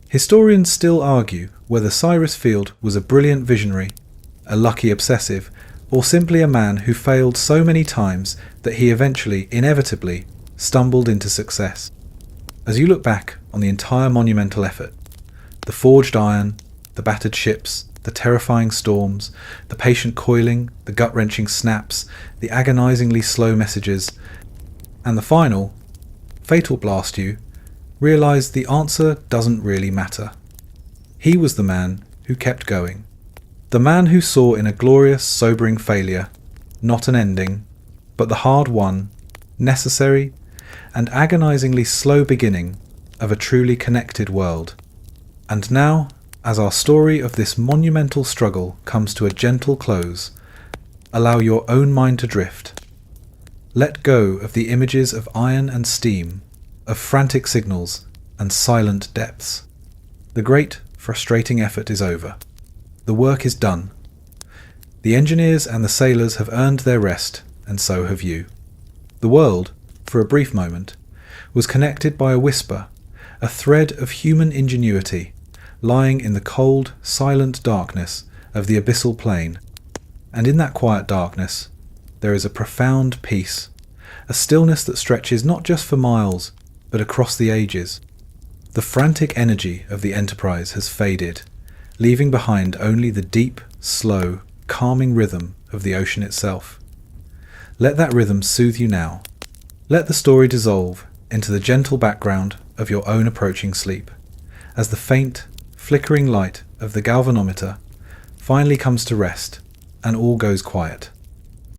Historians still argue whether Cyrus Field was a brilliant visionary, a lucky obsessive, or simply a man who failed so many times that he eventually, inevitably, stumbled into success. As you look back on the entire monumental effort, the forged iron, the battered ships, the terrifying storms, the patient coiling, the gut-wrenching snaps, the agonizingly slow messages, and the final, fatal blast, you realize the answer doesn't really matter. He was the man who kept going. The man who saw in a glorious, sobering failure, not an ending, but the hard-won, necessary, and agonizingly slow beginning of a truly connected world. And now, as our story of this monumental struggle comes to a gentle close, allow your own mind to drift. Let go of the images of iron and steam, of frantic signals and silent depths. The great, frustrating effort is over. The work is done. The engineers and the sailors have earned their rest, and so have you. The world, for a brief moment, was connected by a whisper, a thread of human ingenuity, lying in the cold, silent darkness of the abyssal plain. And in that quiet darkness, there is a profound peace, a stillness that stretches not just for miles, but across the ages. The frantic energy of the Enterprise has faded, leaving behind only the deep, slow, calming rhythm of the ocean itself. Let that rhythm soothe you now. Let the story dissolve into the gentle background of your own approaching sleep, as the faint, flickering light of the galvanometer finally comes to rest and all goes quiet.